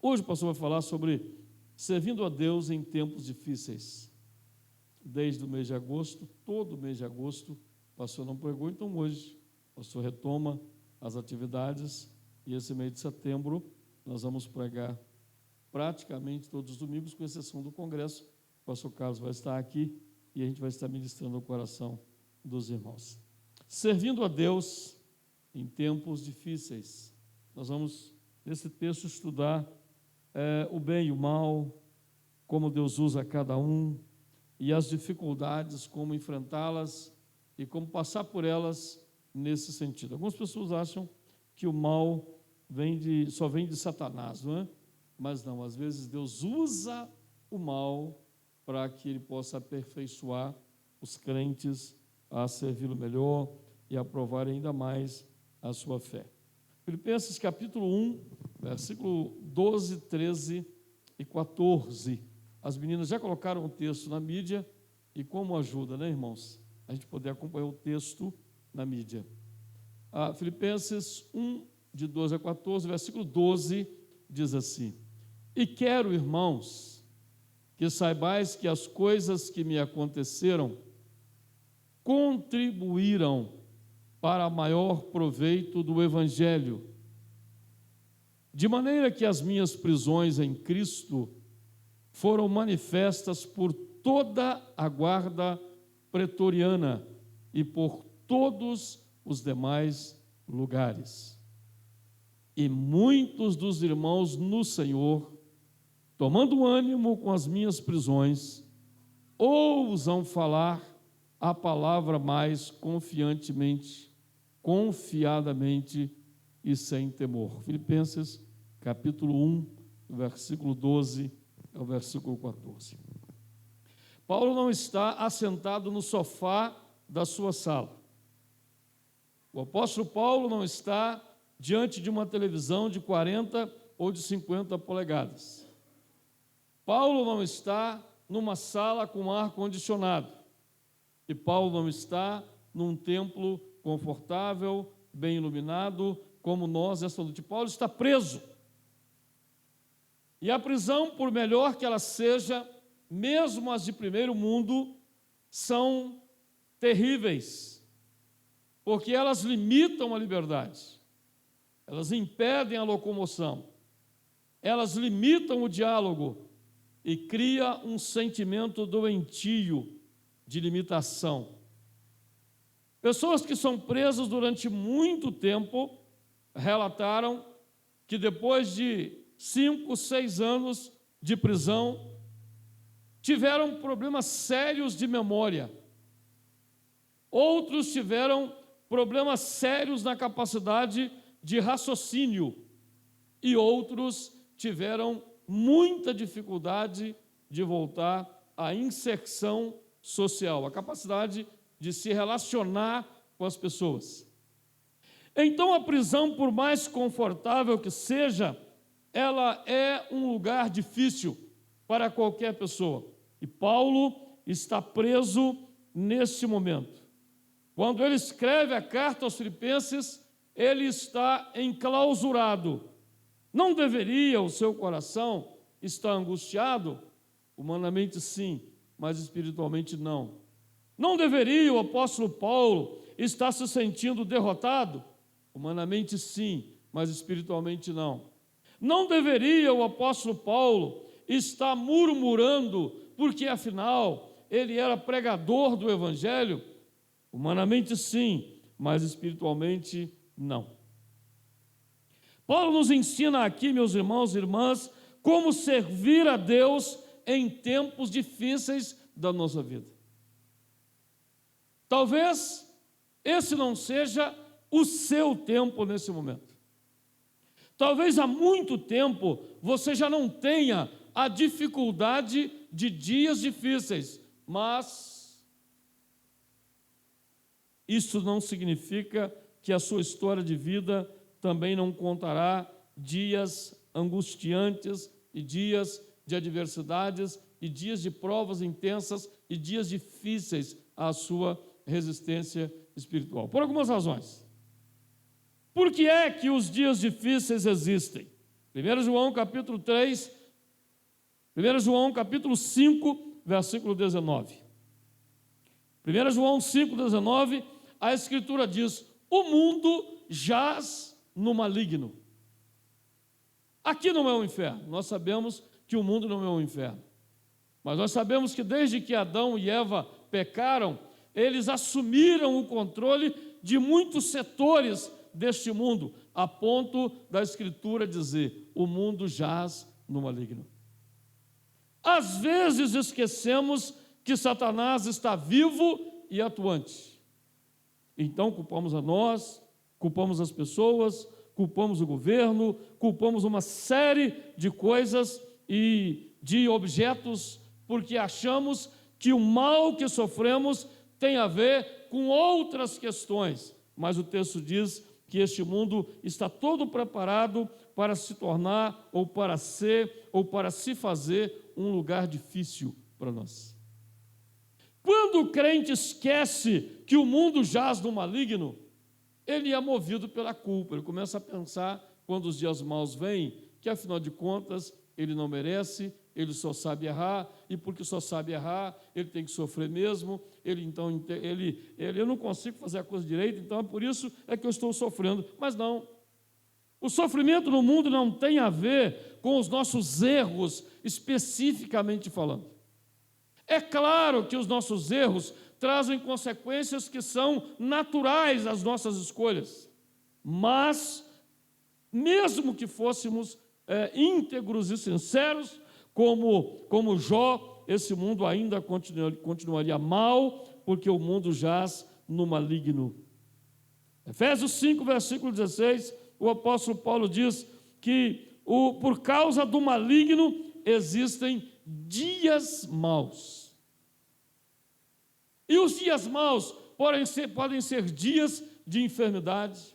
Hoje o pastor vai falar sobre servindo a Deus em tempos difíceis. Desde o mês de agosto, todo o mês de agosto, o pastor não pregou, então hoje o pastor retoma as atividades e esse mês de setembro nós vamos pregar praticamente todos os domingos, com exceção do congresso. O pastor Carlos vai estar aqui e a gente vai estar ministrando o coração dos irmãos. Servindo a Deus em tempos difíceis. Nós vamos, nesse texto, estudar o bem e o mal, como Deus usa cada um, e as dificuldades, como enfrentá-las e como passar por elas nesse sentido. Algumas pessoas acham que o mal só vem de Satanás, não é? Mas não, às vezes Deus usa o mal para que ele possa aperfeiçoar os crentes a servi-lo melhor e a provar ainda mais a sua fé. Filipenses capítulo 1, versículo 12, 13 e 14. As meninas já colocaram o texto na mídia e como ajuda, né, irmãos? A gente poder acompanhar o texto na mídia. Filipenses 1, de 12 a 14, versículo 12, diz assim: E quero, irmãos, que saibais que as coisas que me aconteceram contribuíram para maior proveito do Evangelho, de maneira que as minhas prisões em Cristo foram manifestas por toda a guarda pretoriana e por todos os demais lugares. E muitos dos irmãos no Senhor, tomando ânimo com as minhas prisões, ousam falar a palavra mais confiadamente e sem temor. Filipenses, capítulo 1, versículo 12 ao versículo 14. Paulo não está assentado no sofá da sua sala. O apóstolo Paulo não está diante de uma televisão de 40 ou de 50 polegadas. Paulo não está numa sala com ar-condicionado. E Paulo não está num templo confortável, bem iluminado, como nós esta noite. Paulo está preso. E a prisão, por melhor que ela seja, mesmo as de primeiro mundo, são terríveis, porque elas limitam a liberdade, elas impedem a locomoção, elas limitam o diálogo e cria um sentimento doentio de limitação. Pessoas que são presas durante muito tempo relataram que depois de 5, 6 anos de prisão, tiveram problemas sérios de memória. Outros tiveram problemas sérios na capacidade de raciocínio. E outros tiveram muita dificuldade de voltar à inserção social, a capacidade de se relacionar com as pessoas. Então, a prisão, por mais confortável que seja, ela é um lugar difícil para qualquer pessoa. E Paulo está preso neste momento. Quando ele escreve a carta aos Filipenses, ele está enclausurado. Não deveria o seu coração estar angustiado? Humanamente sim, mas espiritualmente não. Não deveria o apóstolo Paulo estar se sentindo derrotado? Humanamente sim, mas espiritualmente não. Não deveria o apóstolo Paulo estar murmurando, porque afinal ele era pregador do Evangelho? Humanamente sim, mas espiritualmente não. Paulo nos ensina aqui, meus irmãos e irmãs, como servir a Deus em tempos difíceis da nossa vida. Talvez esse não seja o seu tempo nesse momento. Talvez há muito tempo você já não tenha a dificuldade de dias difíceis, mas isso não significa que a sua história de vida também não contará dias angustiantes e dias de adversidades e dias de provas intensas e dias difíceis à sua resistência espiritual. Por algumas razões. Por que é que os dias difíceis existem? 1 João capítulo 3, 1 João capítulo 5, versículo 19. 1 João 5, 19, a Escritura diz: o mundo jaz no maligno. Aqui não é um inferno, nós sabemos que o mundo não é um inferno, mas nós sabemos que desde que Adão e Eva pecaram, eles assumiram o controle de muitos setores deste mundo, a ponto da Escritura dizer: o mundo jaz no maligno. Às vezes esquecemos que Satanás está vivo e atuante. Então culpamos a nós, culpamos as pessoas, culpamos o governo, culpamos uma série de coisas e de objetos, porque achamos que o mal que sofremos tem a ver com outras questões. Mas o texto diz que este mundo está todo preparado para se tornar, ou para ser, ou para se fazer um lugar difícil para nós. Quando o crente esquece que o mundo jaz no maligno, ele é movido pela culpa. Ele começa a pensar, quando os dias maus vêm, que afinal de contas ele não merece, ele só sabe errar, e porque só sabe errar, ele tem que sofrer mesmo, eu não consigo fazer a coisa direito, então é por isso é que eu estou sofrendo. Mas não, o sofrimento no mundo não tem a ver com os nossos erros, especificamente falando. É claro que os nossos erros trazem consequências que são naturais às nossas escolhas, mas, mesmo que fôssemos íntegros e sinceros, como Jó, esse mundo ainda continuaria mal, porque o mundo jaz no maligno. Efésios 5, versículo 16, o apóstolo Paulo diz que por causa do maligno existem dias maus. E os dias maus podem ser dias de enfermidade,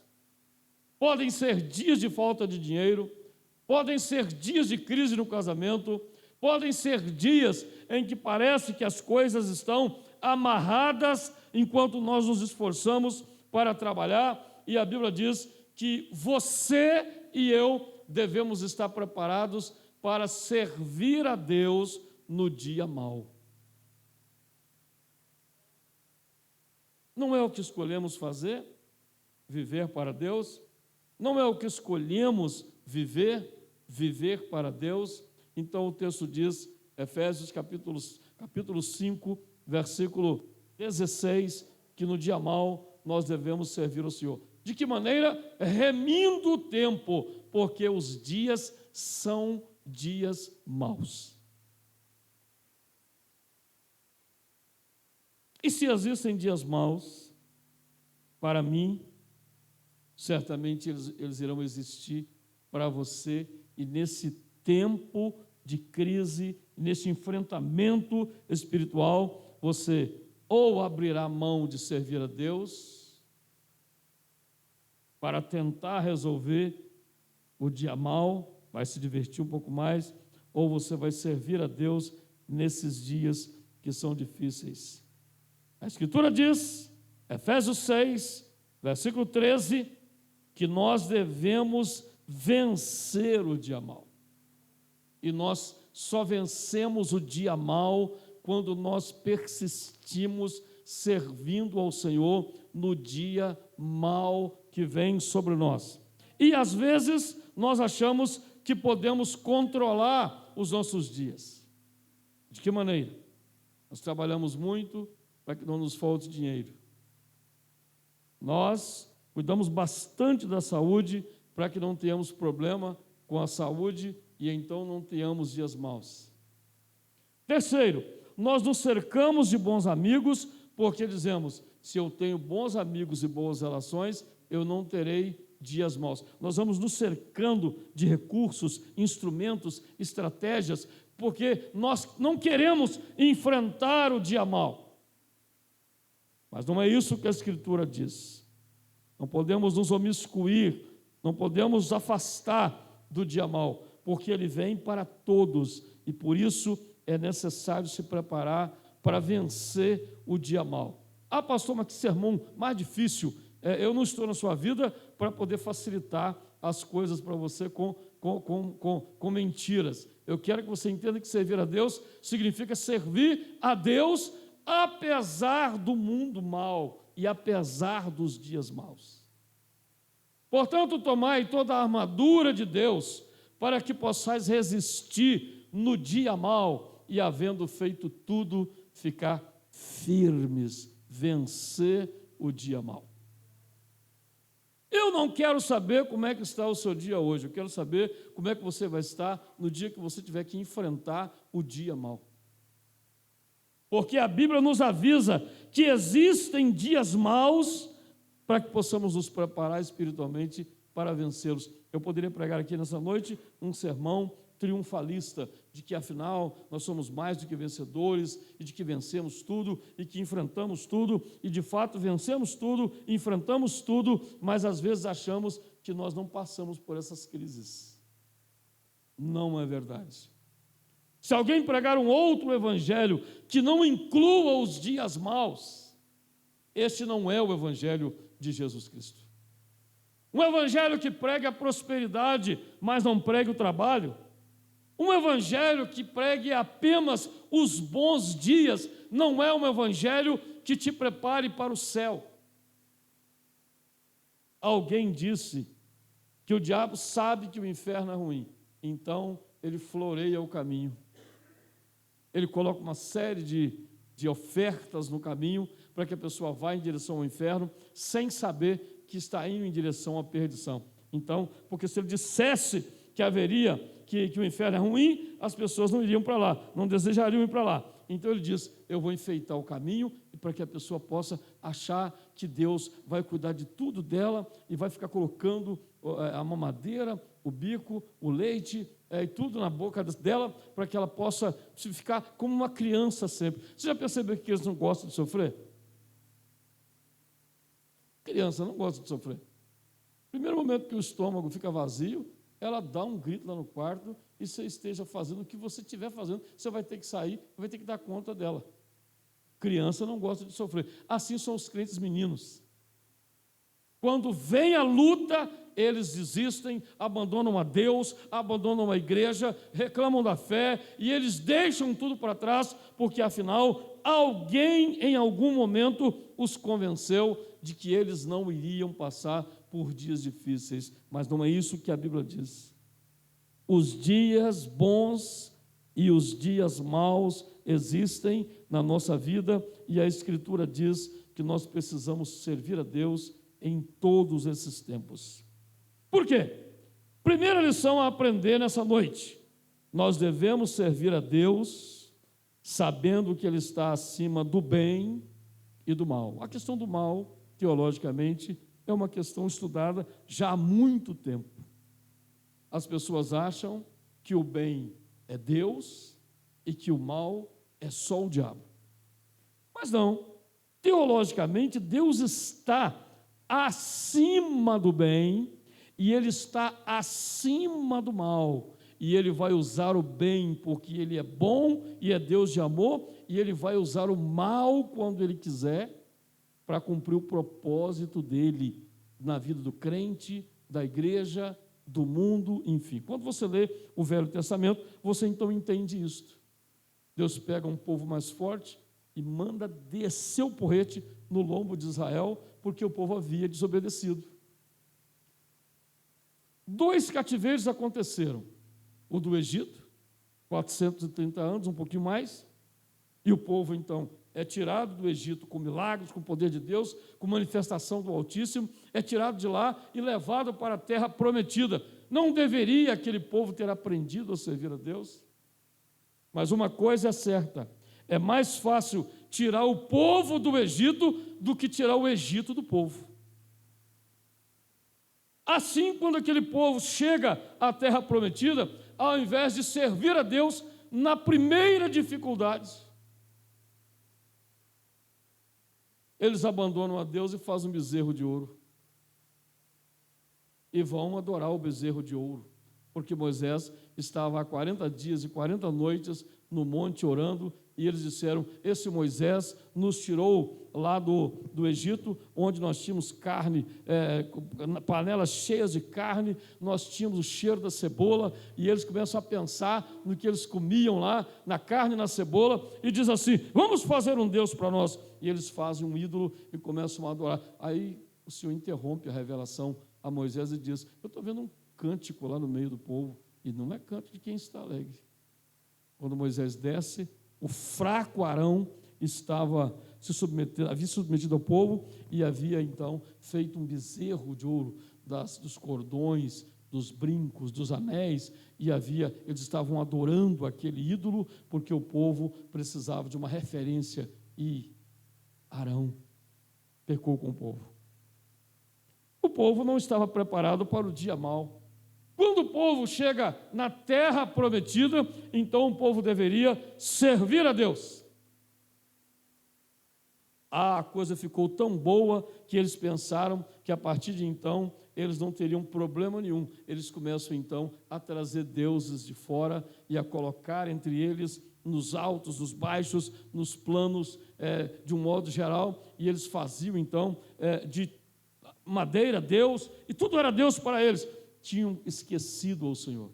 podem ser dias de falta de dinheiro, podem ser dias de crise no casamento, podem ser dias em que parece que as coisas estão amarradas enquanto nós nos esforçamos para trabalhar, e a Bíblia diz que você e eu devemos estar preparados para servir a Deus no dia mau. Não é o que escolhemos fazer, viver para Deus, não é o que escolhemos viver para Deus. Então o texto diz, Efésios capítulo 5, versículo 16, que no dia mau nós devemos servir ao Senhor. De que maneira? Remindo o tempo, porque os dias são dias maus. E se existem dias maus, para mim, certamente eles irão existir para você, e nesse tempo de crise, nesse enfrentamento espiritual, você ou abrirá mão de servir a Deus para tentar resolver o dia mau, vai se divertir um pouco mais, ou você vai servir a Deus nesses dias que são difíceis. A Escritura diz, Efésios 6, versículo 13, que nós devemos vencer o dia mau. E nós só vencemos o dia mau quando nós persistimos servindo ao Senhor no dia mau que vem sobre nós. E às vezes nós achamos que podemos controlar os nossos dias. De que maneira? Nós trabalhamos muito para que não nos falte dinheiro. Nós cuidamos bastante da saúde para que não tenhamos problema com a saúde e então não tenhamos dias maus. Terceiro, nós nos cercamos de bons amigos porque dizemos, se eu tenho bons amigos e boas relações, eu não terei dias maus. Nós vamos nos cercando de recursos, instrumentos, estratégias, porque nós não queremos enfrentar o dia mau. Mas não é isso que a Escritura diz. Não podemos nos omiscuir, não podemos nos afastar do dia mau, porque ele vem para todos, e por isso é necessário se preparar para vencer o dia mau. Ah, pastor, mas que sermão mais difícil. Eu não estou na sua vida para poder facilitar as coisas para você com com mentiras. Eu quero que você entenda que servir a Deus significa servir a Deus apesar do mundo mau e apesar dos dias maus. Portanto, tomai toda a armadura de Deus para que possais resistir no dia mau e, havendo feito tudo, ficar firmes, vencer o dia mau. Eu não quero saber como é que está o seu dia hoje, eu quero saber como é que você vai estar no dia que você tiver que enfrentar o dia mau. Porque a Bíblia nos avisa que existem dias maus para que possamos nos preparar espiritualmente para vencê-los. Eu poderia pregar aqui nessa noite um sermão triunfalista, de que afinal nós somos mais do que vencedores, e de que vencemos tudo, e que enfrentamos tudo, e de fato vencemos tudo, enfrentamos tudo, mas às vezes achamos que nós não passamos por essas crises. Não é verdade. Se alguém pregar um outro evangelho que não inclua os dias maus, este não é o evangelho de Jesus Cristo. Um evangelho que pregue a prosperidade, mas não pregue o trabalho. Um evangelho que pregue apenas os bons dias, não é um evangelho que te prepare para o céu. Alguém disse que o diabo sabe que o inferno é ruim, então ele floreia o caminho. Ele coloca uma série de ofertas no caminho para que a pessoa vá em direção ao inferno, sem saber que está indo em direção à perdição. Então, porque se ele dissesse que haveria, que o inferno é ruim, as pessoas não iriam para lá, não desejariam ir para lá. Então ele diz, eu vou enfeitar o caminho para que a pessoa possa achar que Deus vai cuidar de tudo dela e vai ficar colocando a mamadeira, o bico, o leite e tudo na boca dela para que ela possa ficar como uma criança sempre. Você já percebeu que eles não gostam de sofrer? Criança não gosta de sofrer. Primeiro momento que o estômago fica vazio, ela dá um grito lá no quarto, e você esteja fazendo o que você estiver fazendo, você vai ter que sair, vai ter que dar conta dela. Criança não gosta de sofrer. Assim são os crentes meninos. Quando vem a luta, eles desistem, abandonam a Deus, abandonam a igreja, reclamam da fé, e eles deixam tudo para trás, porque afinal, alguém em algum momento os convenceu de que eles não iriam passar por dias difíceis, mas não é isso que a Bíblia diz. Os dias bons e os dias maus existem na nossa vida, e a Escritura diz que nós precisamos servir a Deus em todos esses tempos. Por quê? Primeira lição a aprender nessa noite: nós devemos servir a Deus sabendo que Ele está acima do bem e do mal. A questão do mal, teologicamente, é uma questão estudada já há muito tempo. As pessoas acham que o bem é Deus e que o mal é só o diabo. Mas não, teologicamente, Deus está acima do bem e Ele está acima do mal. E Ele vai usar o bem porque Ele é bom e é Deus de amor, e Ele vai usar o mal quando Ele quiser, para cumprir o propósito dele na vida do crente, da igreja, do mundo, enfim. Quando você lê o Velho Testamento, você então entende isto. Deus pega um povo mais forte e manda descer o porrete no lombo de Israel, porque o povo havia desobedecido. 2 cativeiros aconteceram. O do Egito, 430 anos, um pouquinho mais, e o povo então é tirado do Egito com milagres, com o poder de Deus, com manifestação do Altíssimo, é tirado de lá e levado para a terra prometida. Não deveria aquele povo ter aprendido a servir a Deus? Mas uma coisa é certa, é mais fácil tirar o povo do Egito do que tirar o Egito do povo. Assim, quando aquele povo chega à terra prometida, ao invés de servir a Deus na primeira dificuldade, eles abandonam a Deus e fazem um bezerro de ouro. E vão adorar o bezerro de ouro, porque Moisés estava há 40 dias e 40 noites no monte orando e eles disseram: esse Moisés nos tirou lá do Egito, onde nós tínhamos carne, panelas cheias de carne, nós tínhamos o cheiro da cebola, e eles começam a pensar no que eles comiam lá, na carne e na cebola, e diz assim: vamos fazer um Deus para nós. E eles fazem um ídolo e começam a adorar. Aí o Senhor interrompe a revelação a Moisés e diz: eu estou vendo um cântico lá no meio do povo, e não é canto de quem está alegre. Quando Moisés desce, o fraco Arão estava havia submetido ao povo e havia então feito um bezerro de ouro dos cordões, dos brincos, dos anéis, e eles estavam adorando aquele ídolo porque o povo precisava de uma referência, e Arão pecou com o povo. O povo não estava preparado para o dia mau. Quando o povo chega na terra prometida, então o povo deveria servir a Deus. A coisa ficou tão boa que eles pensaram que a partir de então eles não teriam problema nenhum. Eles começam então a trazer deuses de fora e a colocar entre eles, nos altos, nos baixos, nos planos, de um modo geral, e eles faziam então de madeira Deus, e tudo era Deus para eles. Tinham esquecido ao Senhor.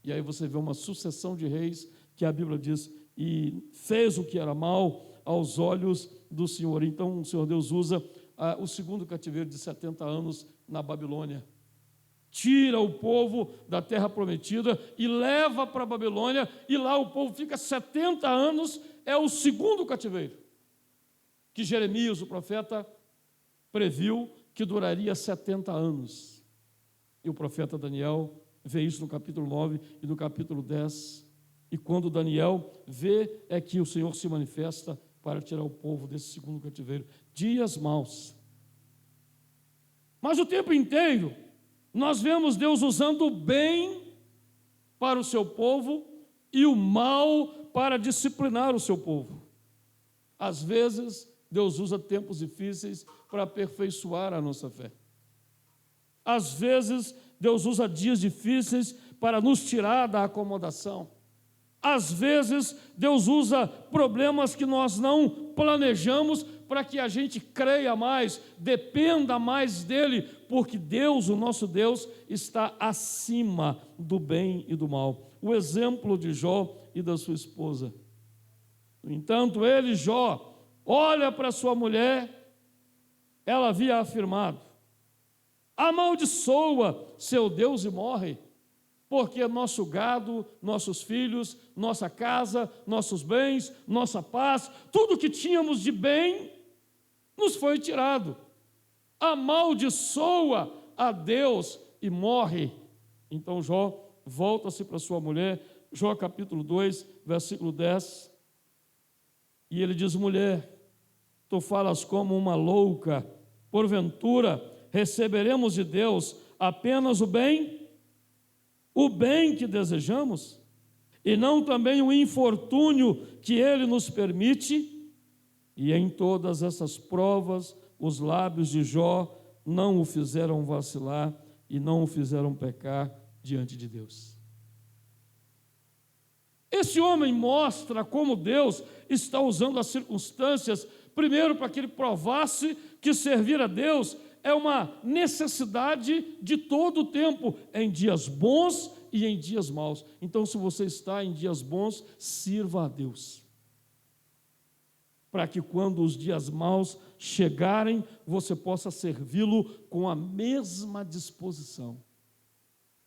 E aí você vê uma sucessão de reis que a Bíblia diz: e fez o que era mal aos olhos do Senhor. Então o Senhor Deus usa o segundo cativeiro de 70 anos na Babilônia. Tira o povo da terra prometida e leva para a Babilônia, e lá o povo fica 70 anos, é o segundo cativeiro, que Jeremias, o profeta, previu que duraria 70 anos. E o profeta Daniel vê isso no capítulo 9 e no capítulo 10. E quando Daniel vê, é que o Senhor se manifesta para tirar o povo desse segundo cativeiro. Dias maus. Mas o tempo inteiro, nós vemos Deus usando o bem para o seu povo e o mal para disciplinar o seu povo. Às vezes, Deus usa tempos difíceis para aperfeiçoar a nossa fé. Às vezes, Deus usa dias difíceis para nos tirar da acomodação. Às vezes, Deus usa problemas que nós não planejamos para que a gente creia mais, dependa mais dEle, porque Deus, o nosso Deus, está acima do bem e do mal. O exemplo de Jó e da sua esposa. No entanto, Jó, olha para sua mulher, ela havia afirmado: amaldiçoa seu Deus e morre, porque nosso gado, nossos filhos, nossa casa, nossos bens, nossa paz, tudo que tínhamos de bem, nos foi tirado. Amaldiçoa a Deus e morre. Então Jó volta-se para sua mulher, Jó capítulo 2, versículo 10, e ele diz: mulher, tu falas como uma louca, porventura receberemos de Deus apenas o bem que desejamos, e não também o infortúnio que Ele nos permite? E em todas essas provas, os lábios de Jó não o fizeram vacilar e não o fizeram pecar diante de Deus. Esse homem mostra como Deus está usando as circunstâncias, primeiro para que ele provasse que servir a Deus é uma necessidade de todo o tempo, em dias bons e em dias maus. Então, se você está em dias bons, sirva a Deus, para que quando os dias maus chegarem, você possa servi-lo com a mesma disposição,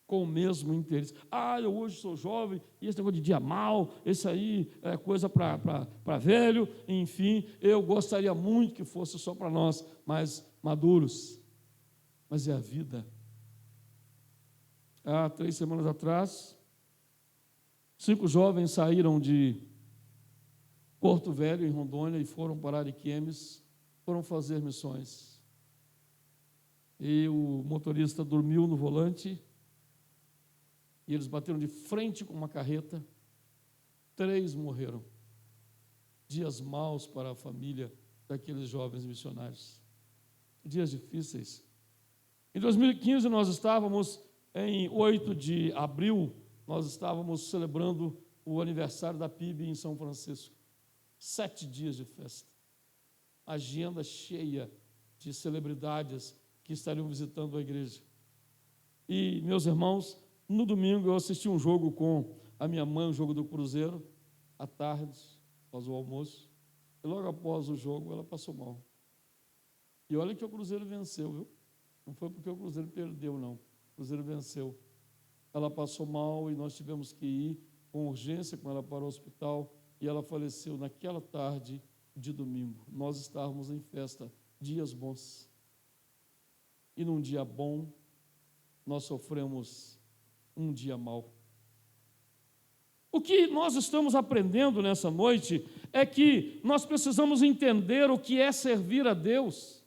com o mesmo interesse. Eu hoje sou jovem, e esse negócio de dia mau, esse aí é coisa para velho, enfim, eu gostaria muito que fosse só para nós, mais maduros. Mas é a vida. Há 3 semanas atrás, 5 jovens saíram de Porto Velho, em Rondônia, e foram para Ariquemes, foram fazer missões. E o motorista dormiu no volante, e eles bateram de frente com uma carreta, 3 morreram. Dias maus para a família daqueles jovens missionários. Dias difíceis. Em 2015, nós estávamos, em 8 de abril, nós estávamos celebrando o aniversário da PIB em São Francisco. 7 dias de festa. Agenda cheia de celebridades que estariam visitando a igreja. E, meus irmãos, no domingo eu assisti um jogo com a minha mãe, um jogo do Cruzeiro, à tarde, após o almoço. E logo após o jogo, ela passou mal. E olha que o Cruzeiro venceu, viu? Não foi porque o Cruzeiro perdeu, não. O Cruzeiro venceu. Ela passou mal e nós tivemos que ir com urgência com ela para o hospital e ela faleceu naquela tarde de domingo. Nós estávamos em festa, dias bons. E num dia bom, nós sofremos um dia mau. O que nós estamos aprendendo nessa noite é que nós precisamos entender o que é servir a Deus.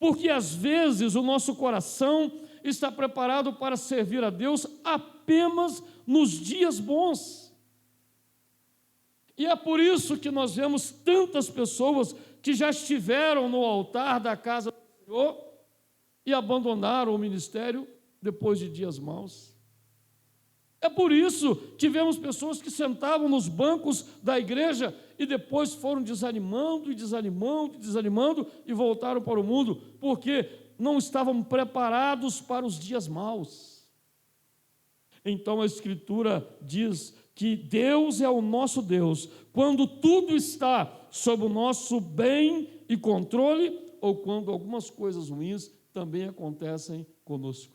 Porque às vezes o nosso coração está preparado para servir a Deus apenas nos dias bons. E é por isso que nós vemos tantas pessoas que já estiveram no altar da casa do Senhor e abandonaram o ministério depois de dias maus. É por isso que vemos pessoas que sentavam nos bancos da igreja e depois foram desanimando e voltaram para o mundo, porque não estavam preparados para os dias maus. Então a Escritura diz que Deus é o nosso Deus quando tudo está sob o nosso bem e controle ou quando algumas coisas ruins também acontecem conosco.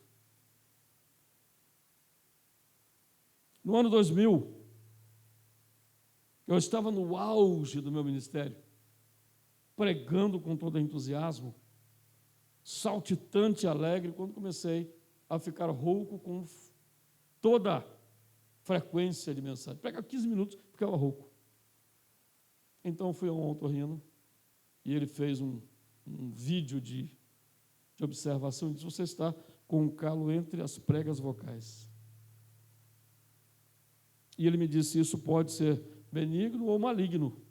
No ano 2000, eu estava no auge do meu ministério, pregando com todo entusiasmo, saltitante e alegre, quando comecei a ficar rouco com toda frequência de mensagem. Pregava 15 minutos, ficava rouco. Então fui a um otorrino e ele fez um vídeo de observação e disse: você está com um calo entre as pregas vocais. E ele me disse: isso pode ser benigno ou maligno.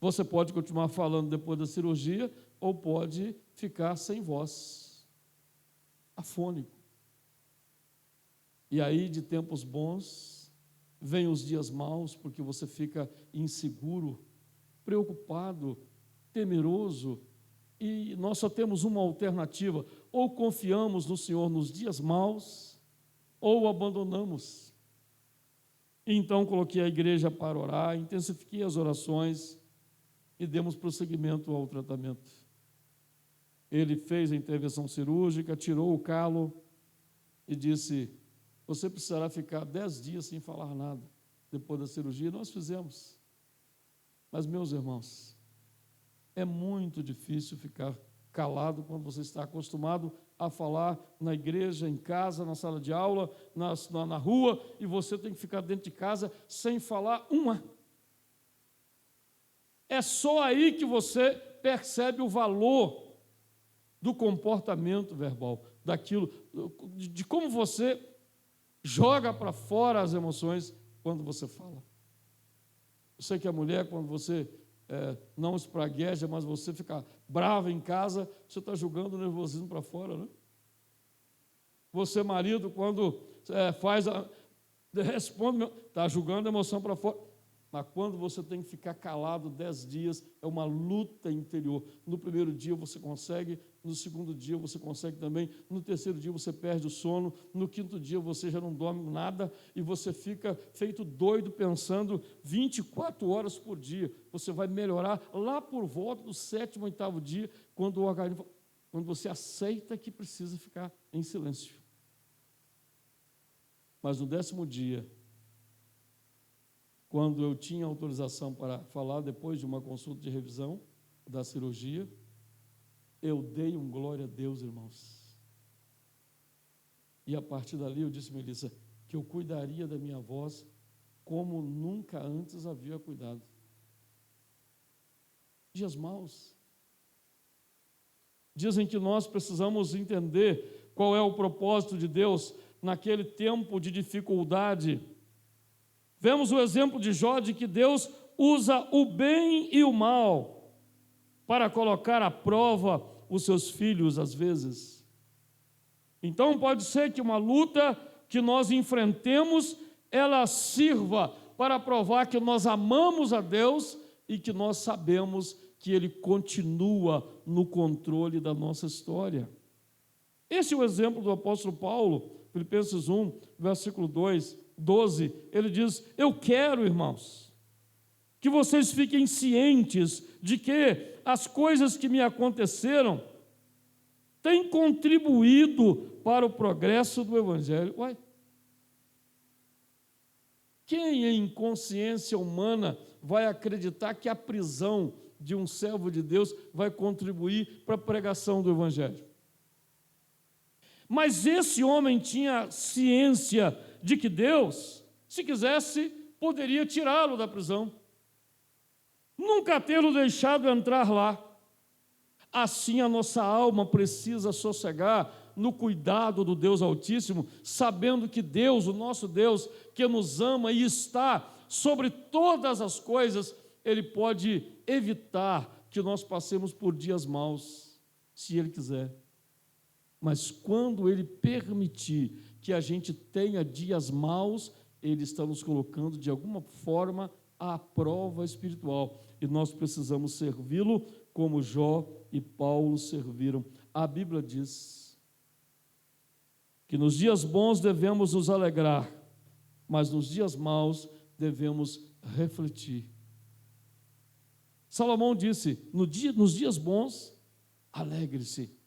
Você pode continuar falando depois da cirurgia ou pode ficar sem voz, afônico. E aí, de tempos bons, vêm os dias maus, porque você fica inseguro, preocupado, temeroso, e nós só temos uma alternativa: ou confiamos no Senhor nos dias maus, ou o abandonamos. Então coloquei a igreja para orar, intensifiquei as orações e demos prosseguimento ao tratamento. Ele fez a intervenção cirúrgica, tirou o calo e disse: você precisará ficar 10 dias sem falar nada depois da cirurgia. Nós fizemos. Mas, meus irmãos, é muito difícil ficar calado quando você está acostumado a falar na igreja, em casa, na sala de aula, na rua, e você tem que ficar dentro de casa sem falar uma. É só aí que você percebe o valor do comportamento verbal, daquilo, de como você joga para fora as emoções quando você fala. Eu sei que a mulher, quando você não espragueja, mas você fica brava em casa, você está jogando o nervosismo para fora, né? Você, marido, quando responde, está jogando a emoção para fora. Mas quando você tem que ficar calado 10 dias, é uma luta interior. No primeiro dia você consegue, no segundo dia você consegue também, no terceiro dia você perde o sono, no quinto dia você já não dorme nada e você fica feito doido pensando 24 horas por dia. Você vai melhorar lá por volta do 7º, 8º dia, quando o organismo, quando você aceita que precisa ficar em silêncio. Mas no 10º dia, quando eu tinha autorização para falar, depois de uma consulta de revisão da cirurgia, eu dei um glória a Deus, irmãos. E a partir dali eu disse, Melissa, que eu cuidaria da minha voz como nunca antes havia cuidado. Dias maus. Dizem que nós precisamos entender qual é o propósito de Deus naquele tempo de dificuldade. Vemos o exemplo de Jó, de que Deus usa o bem e o mal para colocar à prova os seus filhos, às vezes. Então, pode ser que uma luta que nós enfrentemos, ela sirva para provar que nós amamos a Deus e que nós sabemos que Ele continua no controle da nossa história. Esse é o exemplo do apóstolo Paulo, Filipenses 1, versículo 12, ele diz: eu quero, irmãos, que vocês fiquem cientes de que as coisas que me aconteceram têm contribuído para o progresso do Evangelho. Uai, quem em consciência humana vai acreditar que a prisão de um servo de Deus vai contribuir para a pregação do Evangelho? Mas esse homem tinha ciência de que Deus, se quisesse, poderia tirá-lo da prisão, nunca tê-lo deixado entrar lá. Assim a nossa alma precisa sossegar no cuidado do Deus Altíssimo, sabendo que Deus, o nosso Deus, que nos ama e está sobre todas as coisas, Ele pode evitar que nós passemos por dias maus, se Ele quiser. Mas quando Ele permitir que a gente tenha dias maus, Ele está nos colocando de alguma forma à prova espiritual. E nós precisamos servi-lo como Jó e Paulo serviram. A Bíblia diz que nos dias bons devemos nos alegrar, mas nos dias maus devemos refletir. Salomão disse: nos dias bons, alegre-se.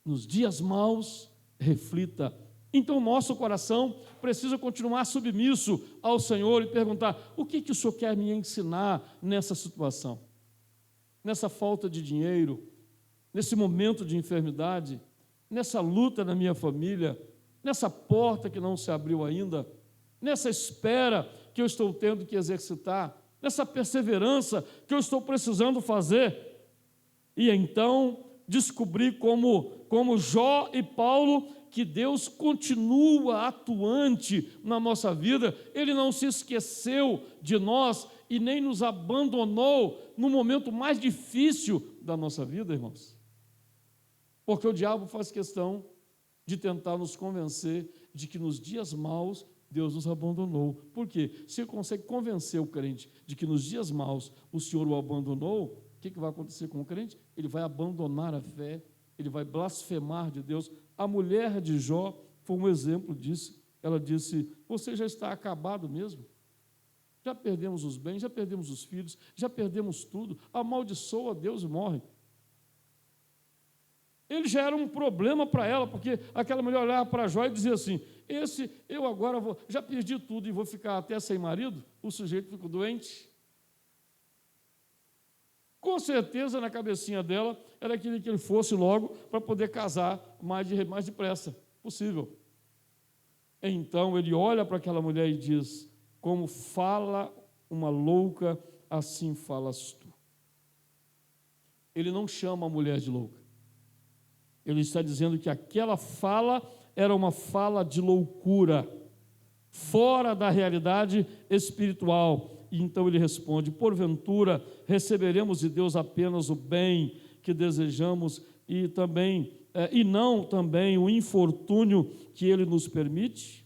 Nos dias maus, reflita. Então, nosso coração precisa continuar submisso ao Senhor e perguntar: o que o Senhor quer me ensinar nessa situação? Nessa falta de dinheiro, nesse momento de enfermidade, nessa luta na minha família, nessa porta que não se abriu ainda, nessa espera que eu estou tendo que exercitar, nessa perseverança que eu estou precisando fazer. E então descobri, como Jó e Paulo, que Deus continua atuante na nossa vida. Ele não se esqueceu de nós e nem nos abandonou no momento mais difícil da nossa vida, irmãos. Porque o diabo faz questão de tentar nos convencer de que nos dias maus Deus nos abandonou. Por quê? Se ele consegue convencer o crente de que nos dias maus o Senhor o abandonou, o que vai acontecer com o crente? Ele vai abandonar a fé, ele vai blasfemar de Deus. A mulher de Jó foi um exemplo disso. Ela disse: você já está acabado mesmo? Já perdemos os bens, já perdemos os filhos, já perdemos tudo, amaldiçoa a Deus e morre. Ele já era um problema para ela, porque aquela mulher olhava para Jó e dizia assim: eu agora já perdi tudo e vou ficar até sem marido? O sujeito ficou doente. Com certeza, na cabecinha dela, era que ele fosse logo para poder casar mais depressa possível. Então, ele olha para aquela mulher e diz: como fala uma louca, assim falas tu. Ele não chama a mulher de louca. Ele está dizendo que aquela fala era uma fala de loucura, fora da realidade espiritual. E então ele responde: porventura receberemos de Deus apenas o bem que desejamos e não também o infortúnio que Ele nos permite?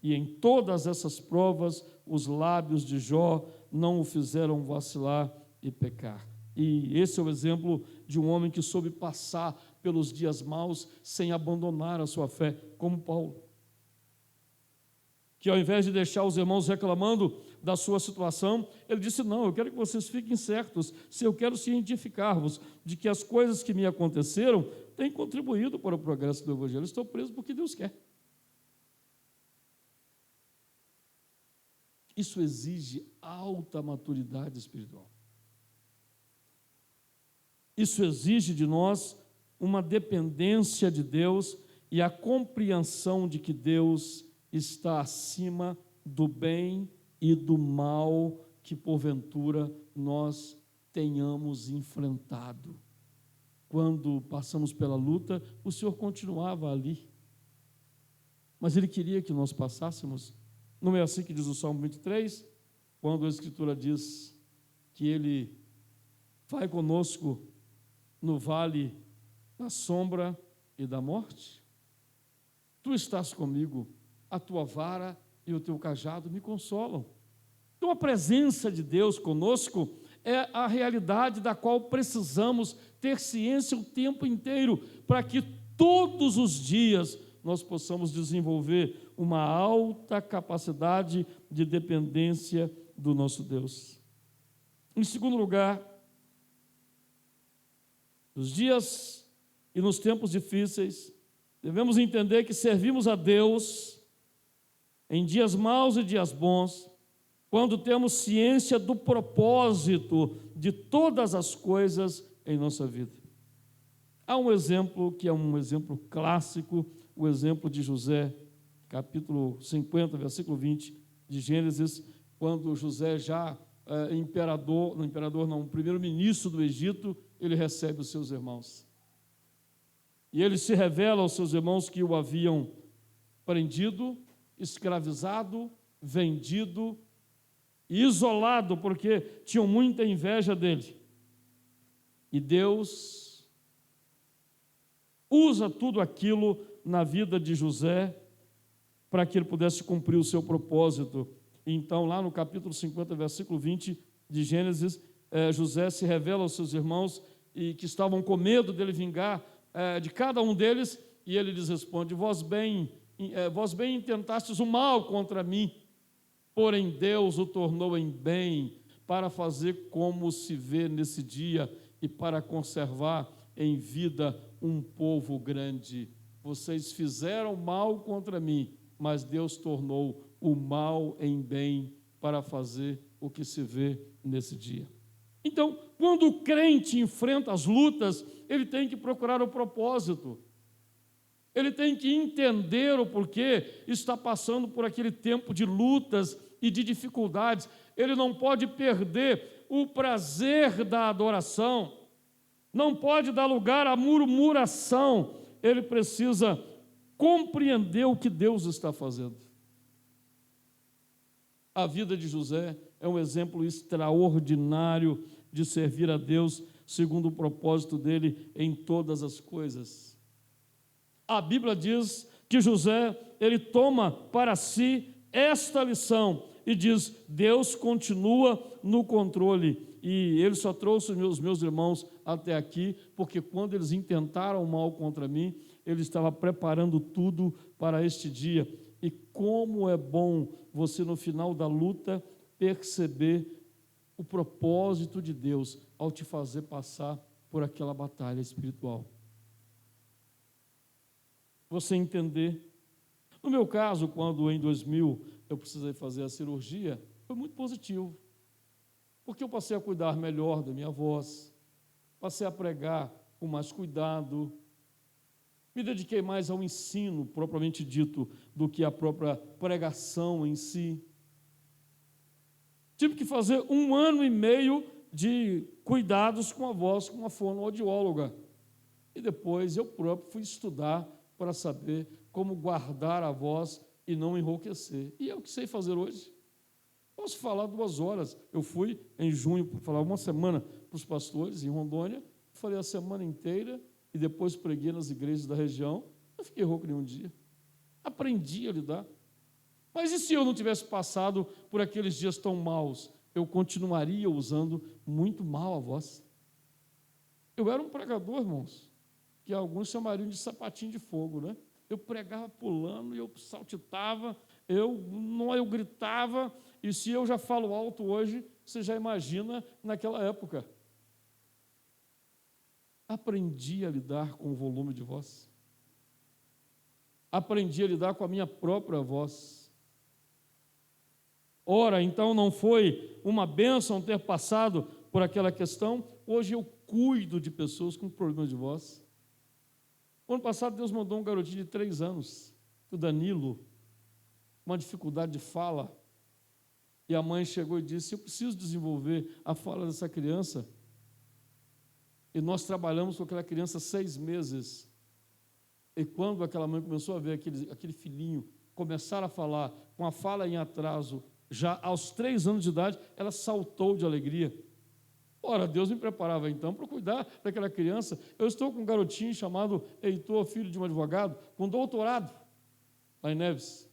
E em todas essas provas, os lábios de Jó não o fizeram vacilar e pecar. E esse é o exemplo de um homem que soube passar pelos dias maus sem abandonar a sua fé, como Paulo, que ao invés de deixar os irmãos reclamando da sua situação, ele disse: não, eu quero que vocês fiquem certos, se eu quero cientificar-vos de que as coisas que me aconteceram têm contribuído para o progresso do Evangelho. Eu estou preso porque Deus quer. Isso exige alta maturidade espiritual. Isso exige de nós uma dependência de Deus e a compreensão de que Deus está acima do bem e do mal que porventura nós tenhamos enfrentado. Quando passamos pela luta, o Senhor continuava ali, mas Ele queria que nós passássemos. Não é assim que diz o Salmo 23, quando a Escritura diz que Ele vai conosco no vale da sombra e da morte? Tu estás comigo, a tua vara e o teu cajado me consolam. Então, a presença de Deus conosco é a realidade da qual precisamos ter ciência o tempo inteiro, para que todos os dias nós possamos desenvolver uma alta capacidade de dependência do nosso Deus. Em segundo lugar, nos dias e nos tempos difíceis, devemos entender que servimos a Deus em dias maus e dias bons, quando temos ciência do propósito de todas as coisas em nossa vida. Há um exemplo que é um exemplo clássico, o exemplo de José, capítulo 50, versículo 20 de Gênesis, quando José já primeiro-ministro do Egito, ele recebe os seus irmãos. E ele se revela aos seus irmãos que o haviam prendido, escravizado, vendido e isolado, porque tinham muita inveja dele. E Deus usa tudo aquilo na vida de José para que ele pudesse cumprir o seu propósito. Então, lá no capítulo 50, versículo 20 de Gênesis, José se revela aos seus irmãos e que estavam com medo dele vingar de cada um deles, e ele lhes responde: vós bem intentastes o mal contra mim, porém Deus o tornou em bem, para fazer como se vê nesse dia e para conservar em vida um povo grande. Vocês fizeram mal contra mim, mas Deus tornou o mal em bem para fazer o que se vê nesse dia. Então, quando o crente enfrenta as lutas, ele tem que procurar o propósito. Ele tem que entender o porquê está passando por aquele tempo de lutas e de dificuldades. Ele não pode perder o prazer da adoração, não pode dar lugar à murmuração. Ele precisa compreender o que Deus está fazendo. A vida de José é um exemplo extraordinário de servir a Deus segundo o propósito dele em todas as coisas. A Bíblia diz que José, ele toma para si esta lição e diz: Deus continua no controle. E ele só trouxe os meus irmãos até aqui, porque quando eles intentaram mal contra mim, ele estava preparando tudo para este dia. E como é bom você, no final da luta, perceber o propósito de Deus ao te fazer passar por aquela batalha espiritual. Você entender. No meu caso, quando em 2000 eu precisei fazer a cirurgia, foi muito positivo, porque eu passei a cuidar melhor da minha voz, passei a pregar com mais cuidado, me dediquei mais ao ensino propriamente dito do que à própria pregação em si. Tive que fazer 1 ano e meio de cuidados com a voz, com uma fonoaudióloga. E depois eu próprio fui estudar para saber como guardar a voz e não enrouquecer. E é o que sei fazer hoje. Posso falar 2 horas. Eu fui em junho para falar 1 semana para os pastores em Rondônia, falei a semana inteira e depois preguei nas igrejas da região. Não fiquei rouco nenhum dia. Aprendi a lidar. Mas e se eu não tivesse passado por aqueles dias tão maus? Eu continuaria usando muito mal a voz. Eu era um pregador, irmãos, que alguns chamariam de sapatinho de fogo, né? Eu pregava pulando, eu saltitava, eu gritava, e se eu já falo alto hoje, você já imagina naquela época. Aprendi a lidar com o volume de voz. Aprendi a lidar com a minha própria voz. Ora, então não foi uma bênção ter passado por aquela questão? Hoje eu cuido de pessoas com problemas de voz. O ano passado Deus mandou um garotinho de 3 anos, o Danilo, uma dificuldade de fala. E a mãe chegou e disse: eu preciso desenvolver a fala dessa criança. E nós trabalhamos com aquela criança 6 meses. E quando aquela mãe começou a ver aquele filhinho começar a falar com a fala em atraso, já aos 3 anos de idade, ela saltou de alegria. Ora, Deus me preparava então para cuidar daquela criança. Eu estou com um garotinho chamado Heitor, filho de um advogado, com doutorado, lá em Neves.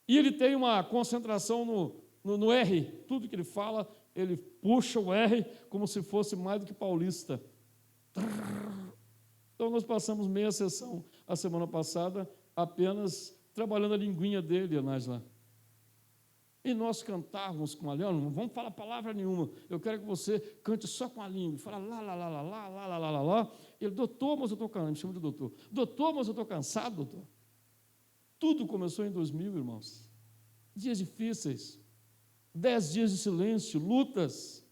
E ele tem uma concentração no R. Tudo que ele fala, ele puxa o R como se fosse mais do que paulista. Então, nós passamos meia sessão a semana passada apenas trabalhando a linguinha dele, Nájila. E nós cantávamos com a língua, não vamos falar palavra nenhuma, eu quero que você cante só com a língua, fala lá, lá, lá, lá, lá, lá, lá, lá, lá, lá. Ele, doutor, mas eu estou cansado, me chama de doutor. Doutor, mas eu estou cansado, doutor. Tudo começou em 2000, irmãos. Dias difíceis, 10 dias de silêncio, lutas,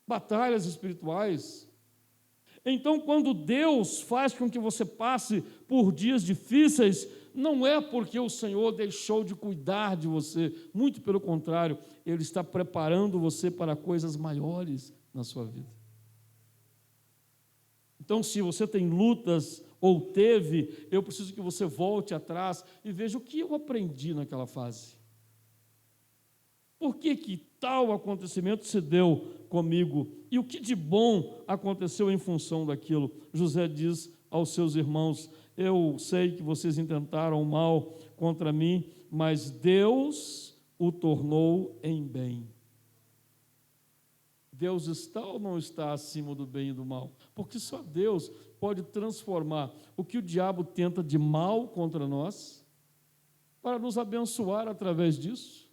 batalhas espirituais. Então, quando Deus faz com que você passe por dias difíceis, não é porque o Senhor deixou de cuidar de você, muito pelo contrário, Ele está preparando você para coisas maiores na sua vida. Então, se você tem lutas ou teve, eu preciso que você volte atrás e veja o que eu aprendi naquela fase. Por que tal acontecimento se deu comigo? E o que de bom aconteceu em função daquilo? José diz aos seus irmãos: eu sei que vocês intentaram mal contra mim, mas Deus o tornou em bem. Deus está ou não está acima do bem e do mal? Porque só Deus pode transformar o que o diabo tenta de mal contra nós, para nos abençoar através disso.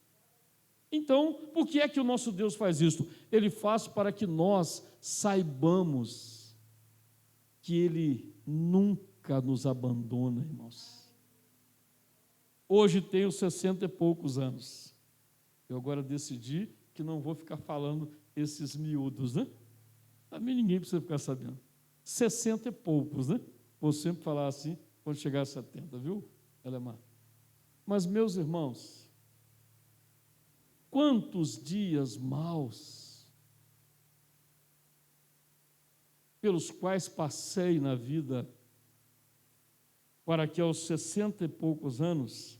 Então, por que é que o nosso Deus faz isso? Ele faz para que nós saibamos que Ele nunca nos abandona, irmãos. Hoje tenho 60 e poucos anos. Eu agora decidi que não vou ficar falando esses miúdos, né? A mim ninguém precisa ficar sabendo. 60 e poucos, né? Vou sempre falar assim quando chegar a 70, viu, Elemar? Mas, meus irmãos, quantos dias maus pelos quais passei na vida para que aos 60 e poucos anos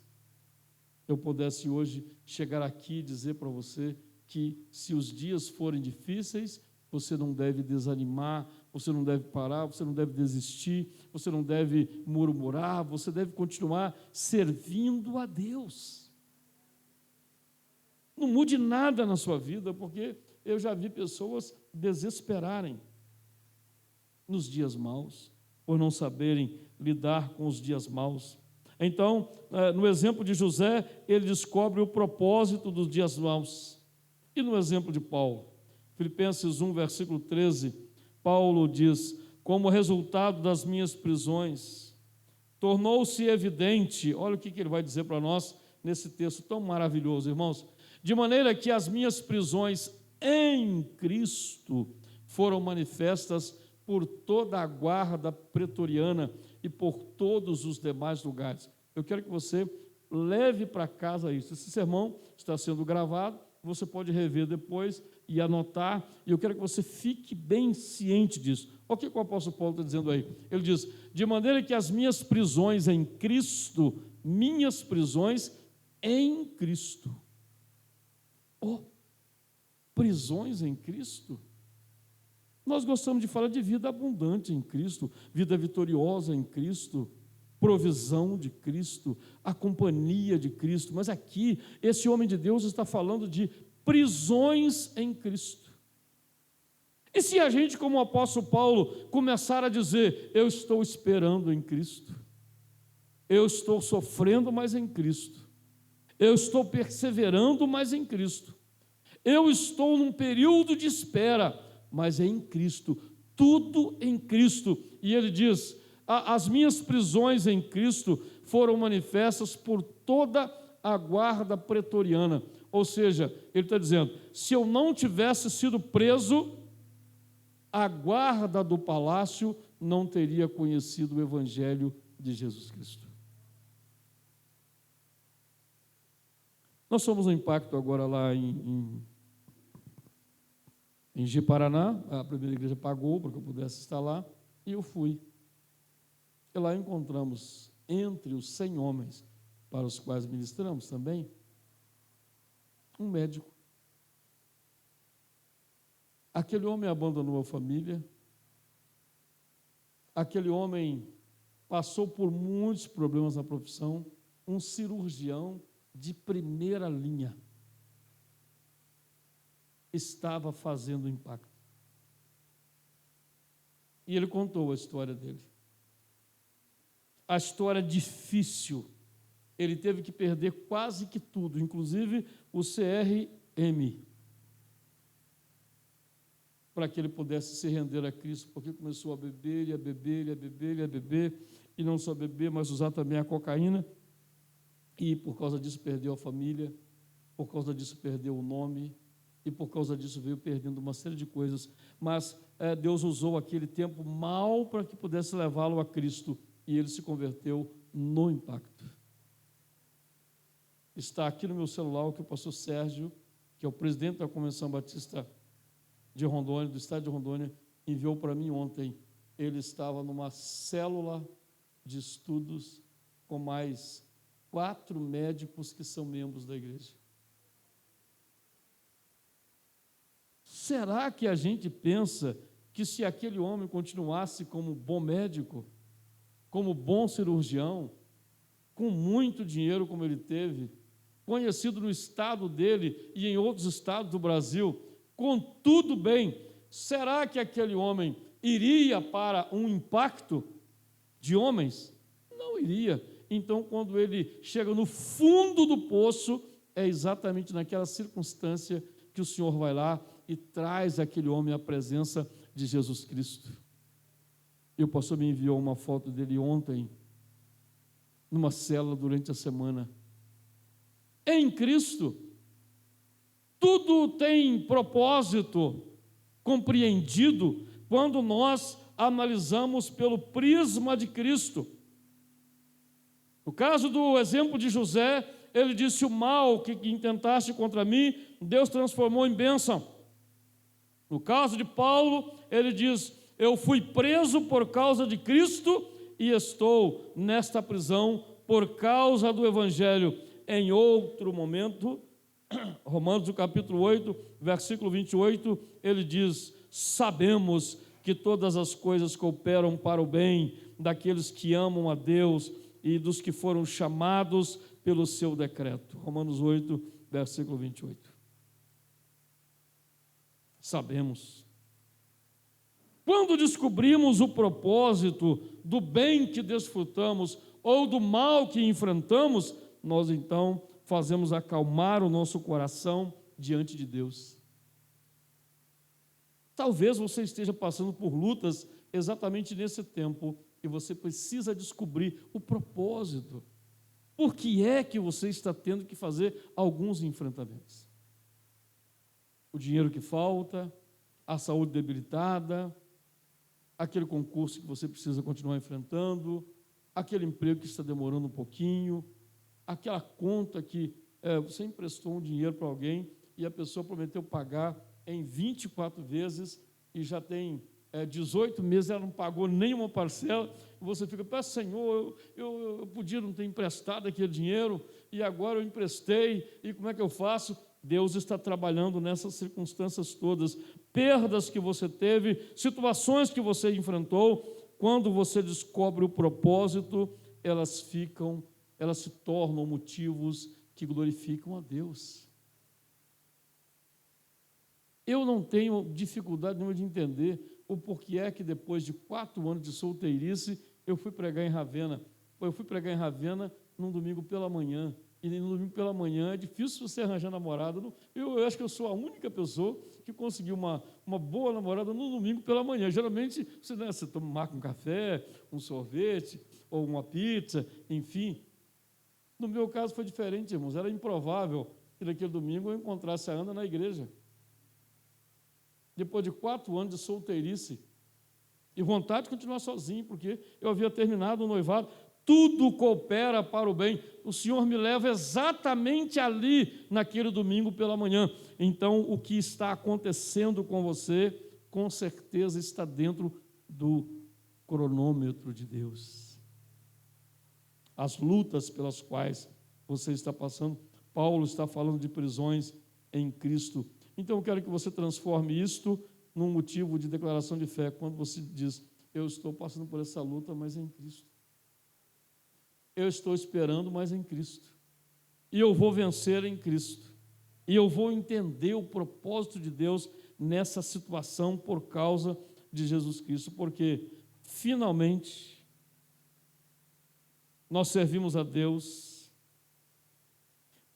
eu pudesse hoje chegar aqui e dizer para você que se os dias forem difíceis, você não deve desanimar, você não deve parar, você não deve desistir, você não deve murmurar, você deve continuar servindo a Deus. Não mude nada na sua vida, porque eu já vi pessoas desesperarem nos dias maus, por não saberem lidar com os dias maus. Então, no exemplo de José, ele descobre o propósito dos dias maus. E no exemplo de Paulo, Filipenses 1, versículo 13, Paulo diz: como resultado das minhas prisões, tornou-se evidente, olha o que ele vai dizer para nós nesse texto tão maravilhoso, irmãos, de maneira que as minhas prisões em Cristo foram manifestas por toda a guarda pretoriana e por todos os demais lugares. Eu quero que você leve para casa isso. Esse sermão está sendo gravado, você pode rever depois e anotar, e eu quero que você fique bem ciente disso. Olha o que o apóstolo Paulo está dizendo aí. Ele diz: de maneira que as minhas prisões em Cristo, minhas prisões em Cristo. Oh, prisões em Cristo? Nós gostamos de falar de vida abundante em Cristo, vida vitoriosa em Cristo, provisão de Cristo, a companhia de Cristo, mas aqui, esse homem de Deus está falando de prisões em Cristo. E se a gente, como o apóstolo Paulo, começar a dizer: eu estou esperando em Cristo, eu estou sofrendo, mas em Cristo, eu estou perseverando, mas em Cristo, eu estou num período de espera, mas é em Cristo, tudo em Cristo. E ele diz: as minhas prisões em Cristo foram manifestas por toda a guarda pretoriana. Ou seja, ele está dizendo, se eu não tivesse sido preso, a guarda do palácio não teria conhecido o Evangelho de Jesus Cristo. Nós somos um impacto agora lá em Ji-Paraná, a primeira igreja pagou para que eu pudesse estar lá, e eu fui. E lá encontramos, entre os 100 homens para os quais ministramos também, um médico. Aquele homem abandonou a família, aquele homem passou por muitos problemas na profissão, um cirurgião de primeira linha estava fazendo impacto. E ele contou a história dele. A história difícil. Ele teve que perder quase que tudo, inclusive o CRM, para que ele pudesse se render a Cristo, porque começou a beber, e a beber, e a beber, e a beber, e não só beber, mas usar também a cocaína, e por causa disso perdeu a família, por causa disso perdeu o nome, e por causa disso veio perdendo uma série de coisas, mas Deus usou aquele tempo mal para que pudesse levá-lo a Cristo, e ele se converteu no impacto. Está aqui no meu celular o que o pastor Sérgio, que é o presidente da Convenção Batista de Rondônia, do estado de Rondônia, enviou para mim ontem. Ele estava numa célula de estudos com mais 4 médicos que são membros da igreja. Será que a gente pensa que se aquele homem continuasse como bom médico, como bom cirurgião, com muito dinheiro como ele teve, conhecido no estado dele e em outros estados do Brasil, com tudo bem, será que aquele homem iria para um impacto de homens? Não iria. Então, quando ele chega no fundo do poço, é exatamente naquela circunstância que o Senhor vai lá e traz aquele homem à presença de Jesus Cristo. E o pastor me enviou uma foto dele ontem, numa célula durante a semana. Em Cristo, tudo tem propósito compreendido quando nós analisamos pelo prisma de Cristo. No caso do exemplo de José, ele disse: o mal que intentaste contra mim, Deus transformou em bênção. No caso de Paulo, ele diz: eu fui preso por causa de Cristo e estou nesta prisão por causa do Evangelho. Em outro momento, Romanos, capítulo 8, versículo 28, ele diz: sabemos que todas as coisas cooperam para o bem daqueles que amam a Deus e dos que foram chamados pelo seu decreto. Romanos 8, versículo 28. Sabemos. Quando descobrimos o propósito do bem que desfrutamos ou do mal que enfrentamos, nós então fazemos acalmar o nosso coração diante de Deus. Talvez você esteja passando por lutas exatamente nesse tempo e você precisa descobrir o propósito. Por que é que você está tendo que fazer alguns enfrentamentos? O dinheiro que falta, a saúde debilitada, aquele concurso que você precisa continuar enfrentando, aquele emprego que está demorando um pouquinho, aquela conta que você emprestou um dinheiro para alguém e a pessoa prometeu pagar em 24 vezes e já tem 18 meses, ela não pagou nenhuma parcela, e você fica: Senhor, eu podia não ter emprestado aquele dinheiro, e agora eu emprestei, e como é que eu faço? Deus está trabalhando nessas circunstâncias todas, perdas que você teve, situações que você enfrentou. Quando você descobre o propósito, elas se tornam motivos que glorificam a Deus. Eu não tenho dificuldade nenhuma de entender o porquê é que depois de 4 anos de solteirice, eu fui pregar em Ravena. Eu fui pregar em Ravena num domingo pela manhã, e no domingo pela manhã é difícil você arranjar namorada. Eu acho que eu sou a única pessoa que conseguiu uma boa namorada no domingo pela manhã. Geralmente você marca um café, um sorvete, ou uma pizza, enfim. No meu caso foi diferente, irmãos. Era improvável que naquele domingo eu encontrasse a Ana na igreja. Depois de 4 anos de solteirice e vontade de continuar sozinho, porque eu havia terminado o noivado, tudo coopera para o bem. O Senhor me leva exatamente ali, naquele domingo pela manhã. Então, o que está acontecendo com você, com certeza está dentro do cronômetro de Deus. As lutas pelas quais você está passando, Paulo está falando de prisões em Cristo. Então, eu quero que você transforme isto num motivo de declaração de fé, quando você diz: eu estou passando por essa luta, mas em Cristo. eu estou esperando, mas em Cristo. E eu vou vencer em Cristo. E eu vou entender o propósito de Deus nessa situação por causa de Jesus Cristo, porque finalmente nós servimos a Deus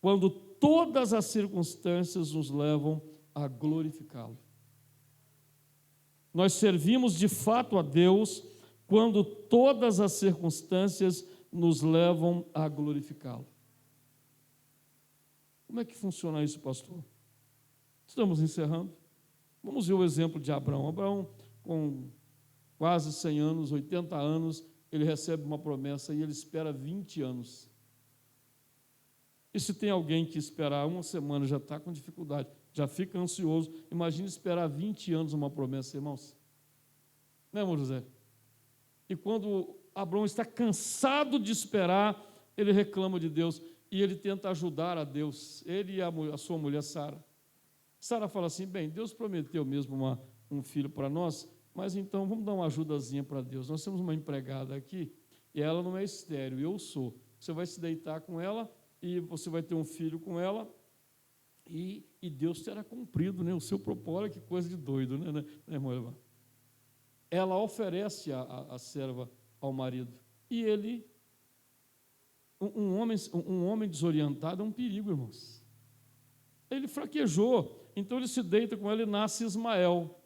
quando todas as circunstâncias nos levam a glorificá-lo. Nós servimos de fato a Deus quando todas as circunstâncias nos levam a glorificá-lo. Como é que funciona isso, pastor? Estamos encerrando. Vamos ver o exemplo de Abraão. Abraão, com quase 100 anos, 80 anos, ele recebe uma promessa e ele espera 20 anos. E se tem alguém que esperar uma semana já está com dificuldade, já fica ansioso, imagine esperar 20 anos uma promessa, irmãos. Não é, irmão José? E quando Abraão está cansado de esperar, ele reclama de Deus e ele tenta ajudar a Deus, ele e a sua mulher Sara. Sara fala assim, bem, Deus prometeu mesmo um filho para nós, mas então vamos dar uma ajudazinha para Deus. Nós temos uma empregada aqui e ela não é estéril, eu sou. Você vai se deitar com ela e você vai ter um filho com ela e Deus terá cumprido, né, o seu propósito. Que coisa de doido, né, irmã Eva? Ela oferece a serva ao marido e ele, um homem desorientado é um perigo, irmãos. Ele fraquejou, então ele se deita com ela e nasce Ismael.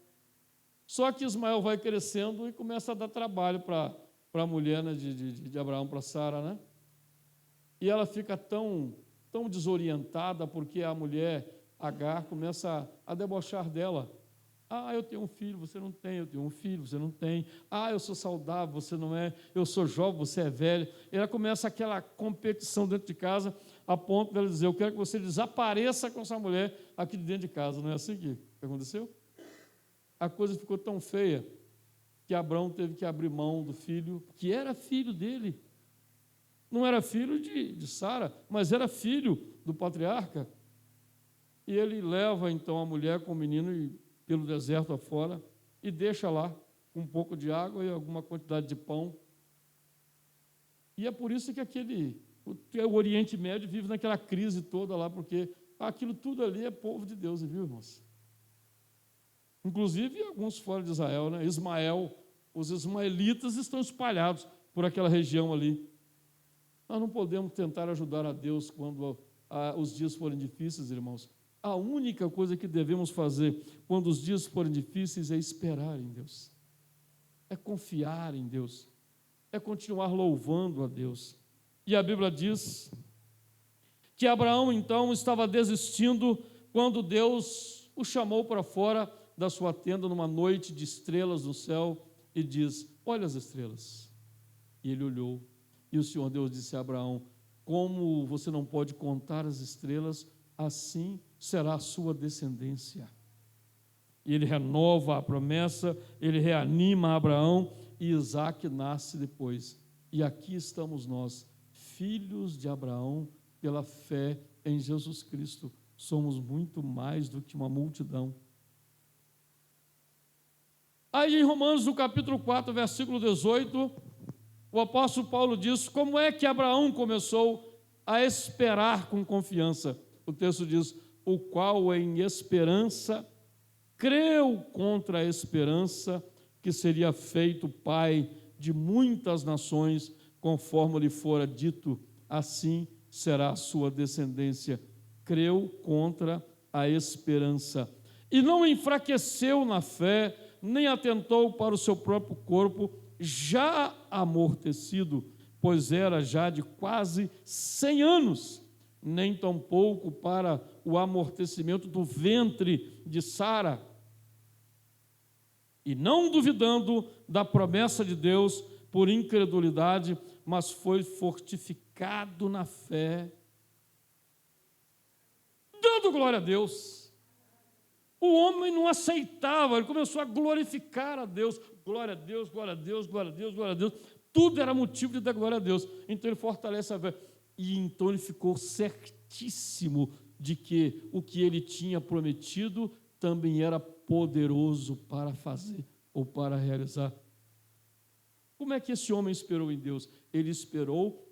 Só que Ismael vai crescendo e começa a dar trabalho para a mulher, né, de Abraão, para Sara, né? E ela fica tão desorientada porque a mulher Agar começa a debochar dela. Ah, eu tenho um filho, você não tem. Eu tenho um filho, você não tem. Ah, eu sou saudável, você não é. Eu sou jovem, você é velho. E ela começa aquela competição dentro de casa, a ponto dela dizer, eu quero que você desapareça com essa mulher aqui de dentro de casa. Não é assim que aconteceu? A coisa ficou tão feia que Abraão teve que abrir mão do filho, que era filho dele. Não era filho de Sara, mas era filho do patriarca. E ele leva então a mulher com o menino pelo deserto afora e deixa lá com um pouco de água e alguma quantidade de pão. E é por isso que o Oriente Médio vive naquela crise toda lá, porque aquilo tudo ali é povo de Deus, viu, irmãos? Inclusive alguns fora de Israel, né? Ismael, os ismaelitas estão espalhados por aquela região ali. Nós não podemos tentar ajudar a Deus quando os dias forem difíceis, irmãos. A única coisa que devemos fazer quando os dias forem difíceis é esperar em Deus, é confiar em Deus, é continuar louvando a Deus. E a Bíblia diz que Abraão, então, estava desistindo quando Deus o chamou para fora da sua tenda numa noite de estrelas no céu e diz, olha as estrelas. E ele olhou. E o Senhor Deus disse a Abraão, como você não pode contar as estrelas, assim será a sua descendência. E ele renova a promessa, ele reanima Abraão e Isaque nasce depois. E aqui estamos nós, filhos de Abraão, pela fé em Jesus Cristo. Somos muito mais do que uma multidão. Aí em Romanos, no capítulo 4, versículo 18, o apóstolo Paulo diz, como é que Abraão começou a esperar com confiança? O texto diz, o qual em esperança creu contra a esperança que seria feito pai de muitas nações, conforme lhe fora dito, assim será a sua descendência. Creu contra a esperança. E não enfraqueceu na fé, nem atentou para o seu próprio corpo, já amortecido, pois era já de quase 100 anos, nem tampouco para o amortecimento do ventre de Sara. E não duvidando da promessa de Deus por incredulidade, mas foi fortificado na fé, dando glória a Deus. O homem não aceitava, ele começou a glorificar a Deus. Glória a Deus, glória a Deus, glória a Deus, glória a Deus. Tudo era motivo de dar glória a Deus. Então ele fortalece a fé. E então ele ficou certíssimo de que o que ele tinha prometido também era poderoso para fazer ou para realizar. Como é que esse homem esperou em Deus? Ele esperou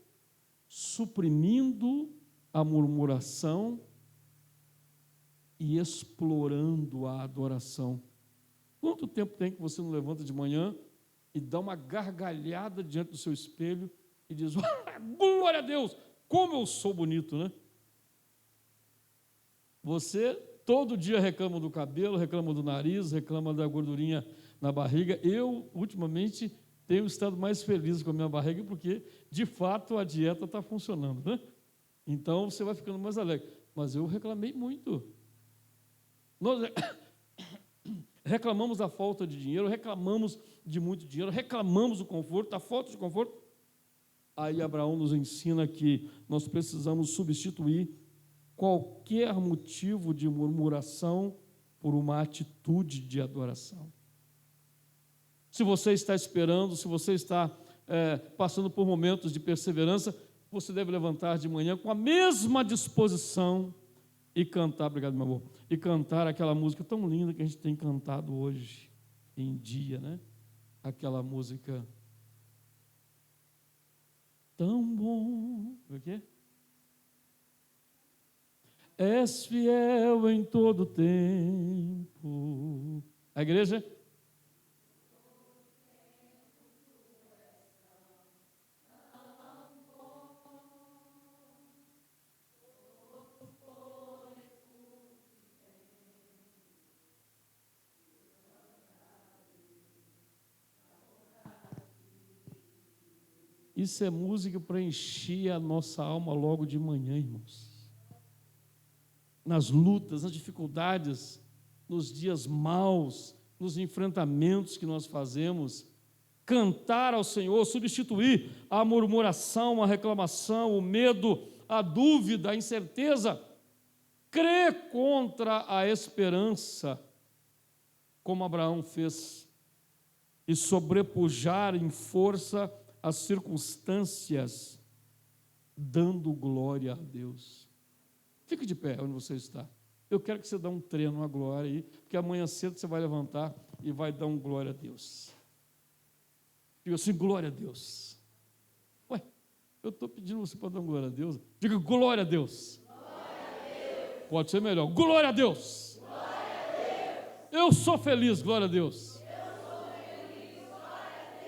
suprimindo a murmuração e explorando a adoração. Quanto tempo tem que você não levanta de manhã e dá uma gargalhada diante do seu espelho e diz: glória a Deus, como eu sou bonito, né? Você todo dia reclama do cabelo, reclama do nariz, reclama da gordurinha na barriga. Eu, ultimamente, tenho estado mais feliz com a minha barriga porque, de fato, a dieta está funcionando, né? Então, você vai ficando mais alegre. Mas eu reclamei muito. Nós reclamamos da falta de dinheiro, reclamamos de muito dinheiro, reclamamos do conforto, da falta de conforto. Aí Abraão nos ensina que nós precisamos substituir qualquer motivo de murmuração por uma atitude de adoração. Se você está esperando, se você está passando por momentos de perseverança, você deve levantar de manhã com a mesma disposição e cantar, obrigado, meu amor, e cantar aquela música tão linda que a gente tem cantado hoje em dia, né? Aquela música tão bom, o quê? És fiel em todo tempo. A igreja? Isso é música para encher a nossa alma logo de manhã, irmãos. Nas lutas, nas dificuldades, nos dias maus, nos enfrentamentos que nós fazemos, cantar ao Senhor, substituir a murmuração, a reclamação, o medo, a dúvida, a incerteza, crer contra a esperança, como Abraão fez, e sobrepujar em força as circunstâncias, dando glória a Deus. Fique de pé onde você está. Eu quero que você dê um treino, uma glória aí, porque amanhã cedo você vai levantar e vai dar um glória a Deus. Diga assim, glória a Deus. Ué, eu estou pedindo você para dar um glória a Deus. Diga glória a Deus. Glória a Deus. Pode ser melhor. Glória a Deus. Glória a Deus. Eu sou feliz, glória a Deus.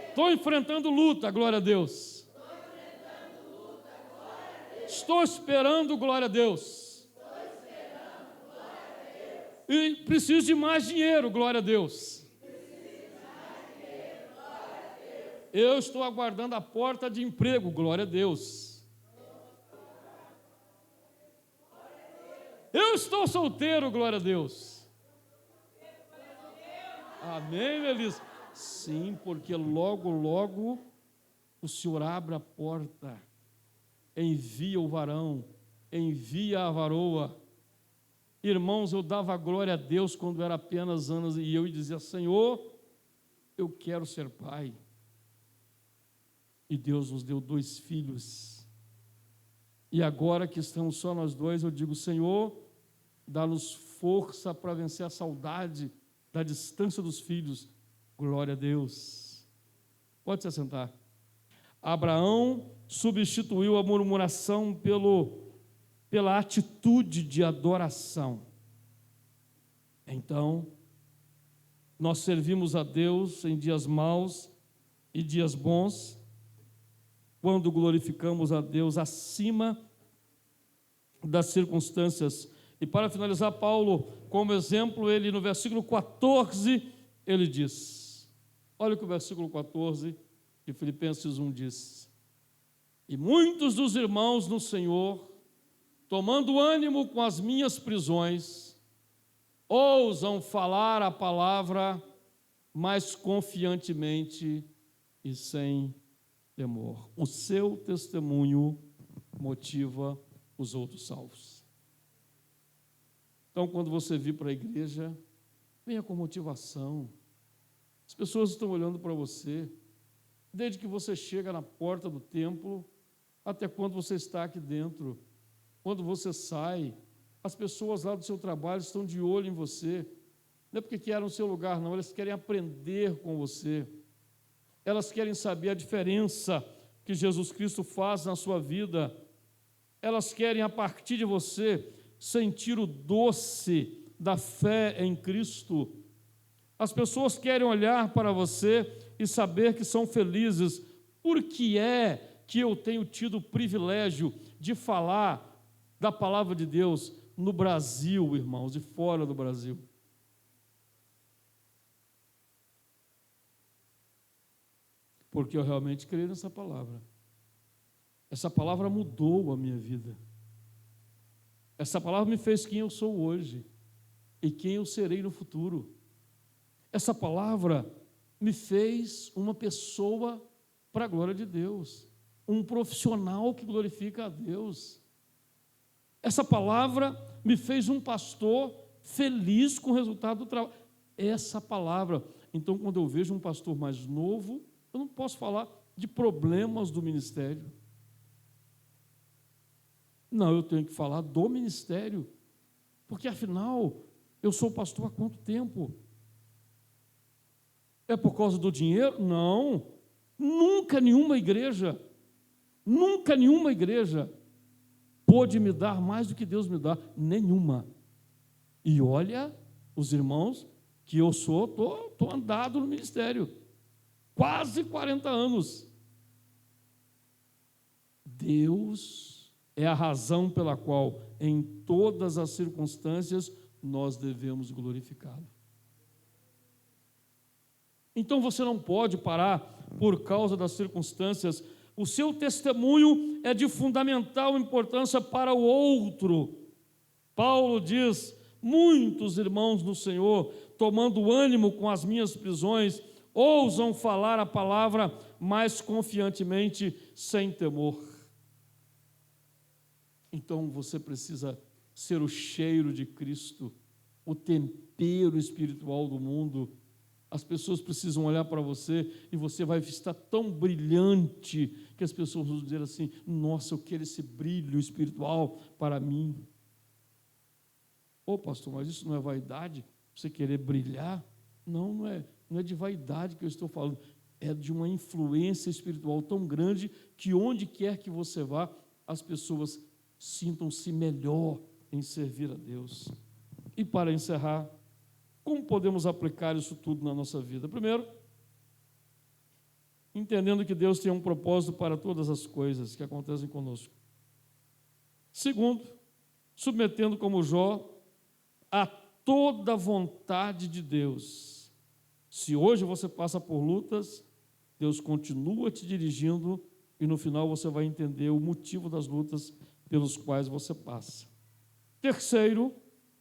Estou enfrentando luta, glória a Deus. Estou esperando, glória a Deus. E preciso de mais dinheiro, glória a Deus. Eu estou aguardando a porta de emprego, glória a Deus. Eu estou solteiro, glória a Deus. Amém, Melissa? Sim, porque logo, logo o Senhor abre a porta, envia o varão, envia a varoa. Irmãos, eu dava glória a Deus quando era apenas anos e eu dizia: Senhor, eu quero ser pai. E Deus nos deu 2 filhos. E agora que estamos só nós 2, eu digo: Senhor, dá-nos força para vencer a saudade da distância dos filhos. Glória a Deus. Pode se assentar. Abraão substituiu a murmuração pela atitude de adoração. Então, nós servimos a Deus em dias maus e dias bons, quando glorificamos a Deus acima das circunstâncias. E para finalizar, Paulo, como exemplo, ele no versículo 14, ele diz, olha o que o versículo 14 de Filipenses 1 diz: e muitos dos irmãos no Senhor, tomando ânimo com as minhas prisões, ousam falar a palavra mais confiantemente e sem temor. O seu testemunho motiva os outros salvos. Então, quando você vir para a igreja, venha com motivação. As pessoas estão olhando para você, desde que você chega na porta do templo, até quando você está aqui dentro. Quando você sai, as pessoas lá do seu trabalho estão de olho em você. Não é porque querem o seu lugar, não, elas querem aprender com você. Elas querem saber a diferença que Jesus Cristo faz na sua vida, elas querem, a partir de você, sentir o doce da fé em Cristo. As pessoas querem olhar para você e saber que são felizes. Por que é que eu tenho tido o privilégio de falar da palavra de Deus no Brasil, irmãos, e fora do Brasil? Porque eu realmente creio nessa palavra. Essa palavra mudou a minha vida. Essa palavra me fez quem eu sou hoje e quem eu serei no futuro. Essa palavra me fez uma pessoa para a glória de Deus, um profissional que glorifica a Deus. Essa palavra me fez um pastor feliz com o resultado do trabalho. Essa palavra. Então, quando eu vejo um pastor mais novo, eu não posso falar de problemas do ministério. Não, eu tenho que falar do ministério, porque afinal, eu sou pastor há quanto tempo? É por causa do dinheiro? Não. Nunca nenhuma igreja pôde me dar mais do que Deus me dá. Nenhuma. E olha, os irmãos, que eu estou andado no ministério. Quase 40 anos. Deus é a razão pela qual, em todas as circunstâncias, nós devemos glorificá-lo. Então você não pode parar por causa das circunstâncias. O seu testemunho é de fundamental importância para o outro. Paulo diz: muitos irmãos no Senhor, tomando ânimo com as minhas prisões, ousam falar a palavra mais confiantemente, sem temor. Então você precisa ser o cheiro de Cristo, o tempero espiritual do mundo. As pessoas precisam olhar para você e você vai estar tão brilhante que as pessoas vão dizer assim: nossa, eu quero esse brilho espiritual para mim. Ô pastor, mas isso não é vaidade? Você querer brilhar? Não, não é de vaidade que eu estou falando, é de uma influência espiritual tão grande que onde quer que você vá, as pessoas sintam-se melhor em servir a Deus. E para encerrar, como podemos aplicar isso tudo na nossa vida? Primeiro, entendendo que Deus tem um propósito para todas as coisas que acontecem conosco. Segundo, submetendo como Jó a toda a vontade de Deus. Se hoje você passa por lutas, Deus continua te dirigindo e no final você vai entender o motivo das lutas pelos quais você passa. Terceiro,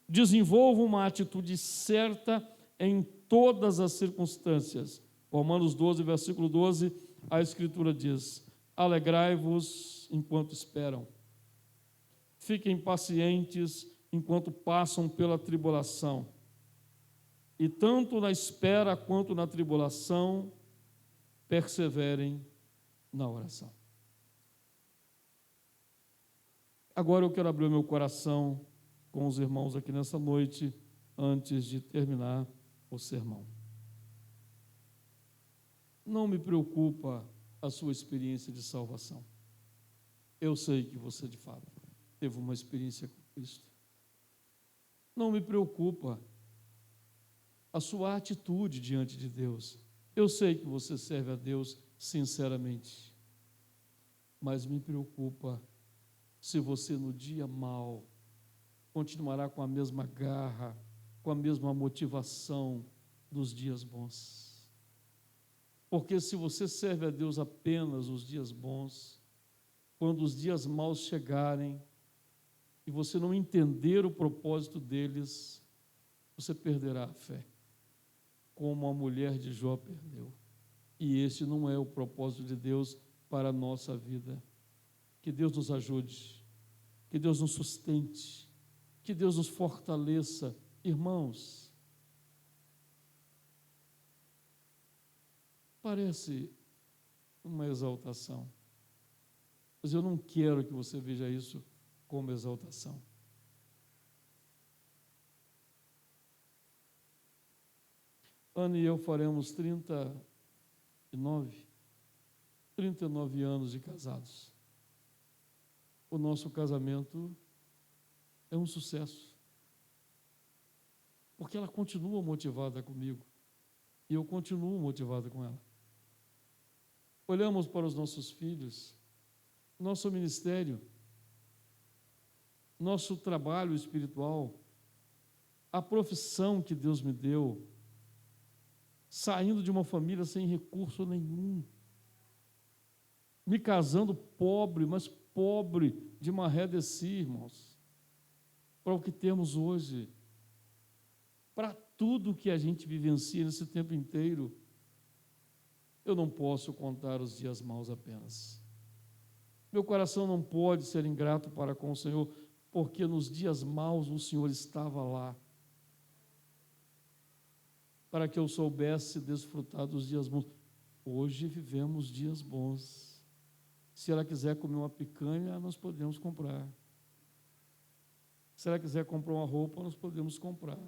desenvolva uma atitude certa em todas as circunstâncias. Romanos 12, versículo 12, a Escritura diz: alegrai-vos enquanto esperam. Fiquem pacientes enquanto passam pela tribulação. E tanto na espera quanto na tribulação, perseverem na oração. Agora eu quero abrir o meu coração com os irmãos aqui nessa noite, antes de terminar o sermão. Não me preocupa a sua experiência de salvação. Eu sei que você, de fato, teve uma experiência com Cristo. Não me preocupa a sua atitude diante de Deus. Eu sei que você serve a Deus sinceramente, mas me preocupa se você no dia mau continuará com a mesma garra, com a mesma motivação dos dias bons. Porque se você serve a Deus apenas nos dias bons, quando os dias maus chegarem e você não entender o propósito deles, você perderá a fé, como a mulher de Jó perdeu. E esse não é o propósito de Deus para a nossa vida. Que Deus nos ajude, que Deus nos sustente, que Deus nos fortaleça. Irmãos, parece uma exaltação, mas eu não quero que você veja isso como exaltação. Ana e eu faremos 39. 39 anos de casados. O nosso casamento é um sucesso. Porque ela continua motivada comigo. E eu continuo motivado com ela. Olhamos para os nossos filhos, nosso ministério, nosso trabalho espiritual, a profissão que Deus me deu, saindo de uma família sem recurso nenhum, me casando pobre, mas pobre de maré de si, irmãos, para o que temos hoje, para tudo que a gente vivencia nesse tempo inteiro. Eu não posso contar os dias maus apenas. Meu coração não pode ser ingrato para com o Senhor, porque nos dias maus o Senhor estava lá, para que eu soubesse desfrutar dos dias bons. Hoje vivemos dias bons. Se ela quiser comer uma picanha, nós podemos comprar. Se ela quiser comprar uma roupa, nós podemos comprar.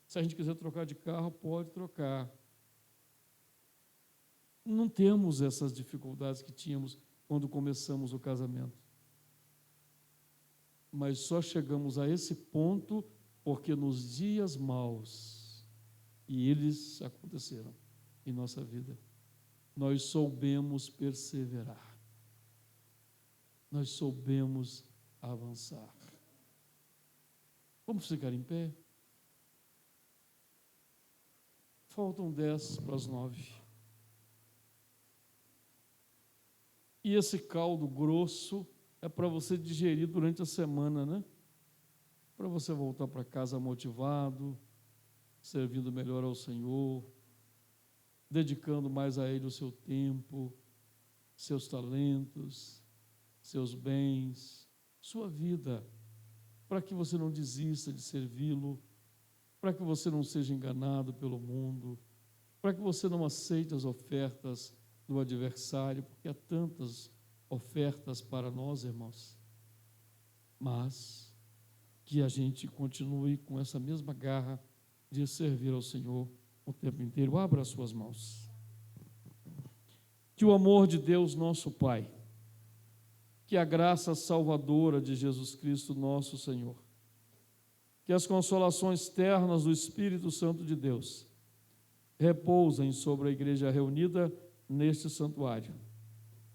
Se a gente quiser trocar de carro, pode trocar. Não temos essas dificuldades que tínhamos quando começamos o casamento. Mas só chegamos a esse ponto porque nos dias maus, e eles aconteceram em nossa vida, nós soubemos perseverar. Nós soubemos avançar. Vamos ficar em pé? Faltam 10 para as 9. E esse caldo grosso é para você digerir durante a semana, né? Para você voltar para casa motivado, servindo melhor ao Senhor, dedicando mais a Ele o seu tempo, seus talentos, seus bens, sua vida, para que você não desista de servi-lo, para que você não seja enganado pelo mundo, para que você não aceite as ofertas do adversário, porque há tantas ofertas para nós, irmãos, mas que a gente continue com essa mesma garra de servir ao Senhor o tempo inteiro. Abra as suas mãos. Que o amor de Deus, nosso Pai, que a graça salvadora de Jesus Cristo, nosso Senhor, que as consolações ternas do Espírito Santo de Deus repousem sobre a igreja reunida neste santuário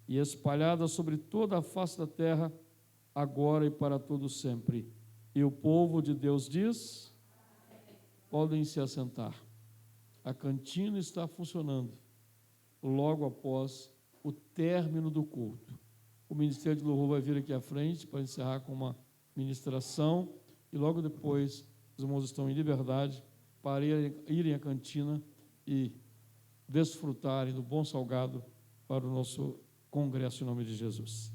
e espalhada sobre toda a face da terra, agora e para todo sempre. E o povo de Deus diz: podem se assentar. A cantina está funcionando logo após o término do culto. O Ministério de Louvor vai vir aqui à frente para encerrar com uma ministração e logo depois os irmãos estão em liberdade para irem à cantina e desfrutarem do bom salgado para o nosso congresso em nome de Jesus.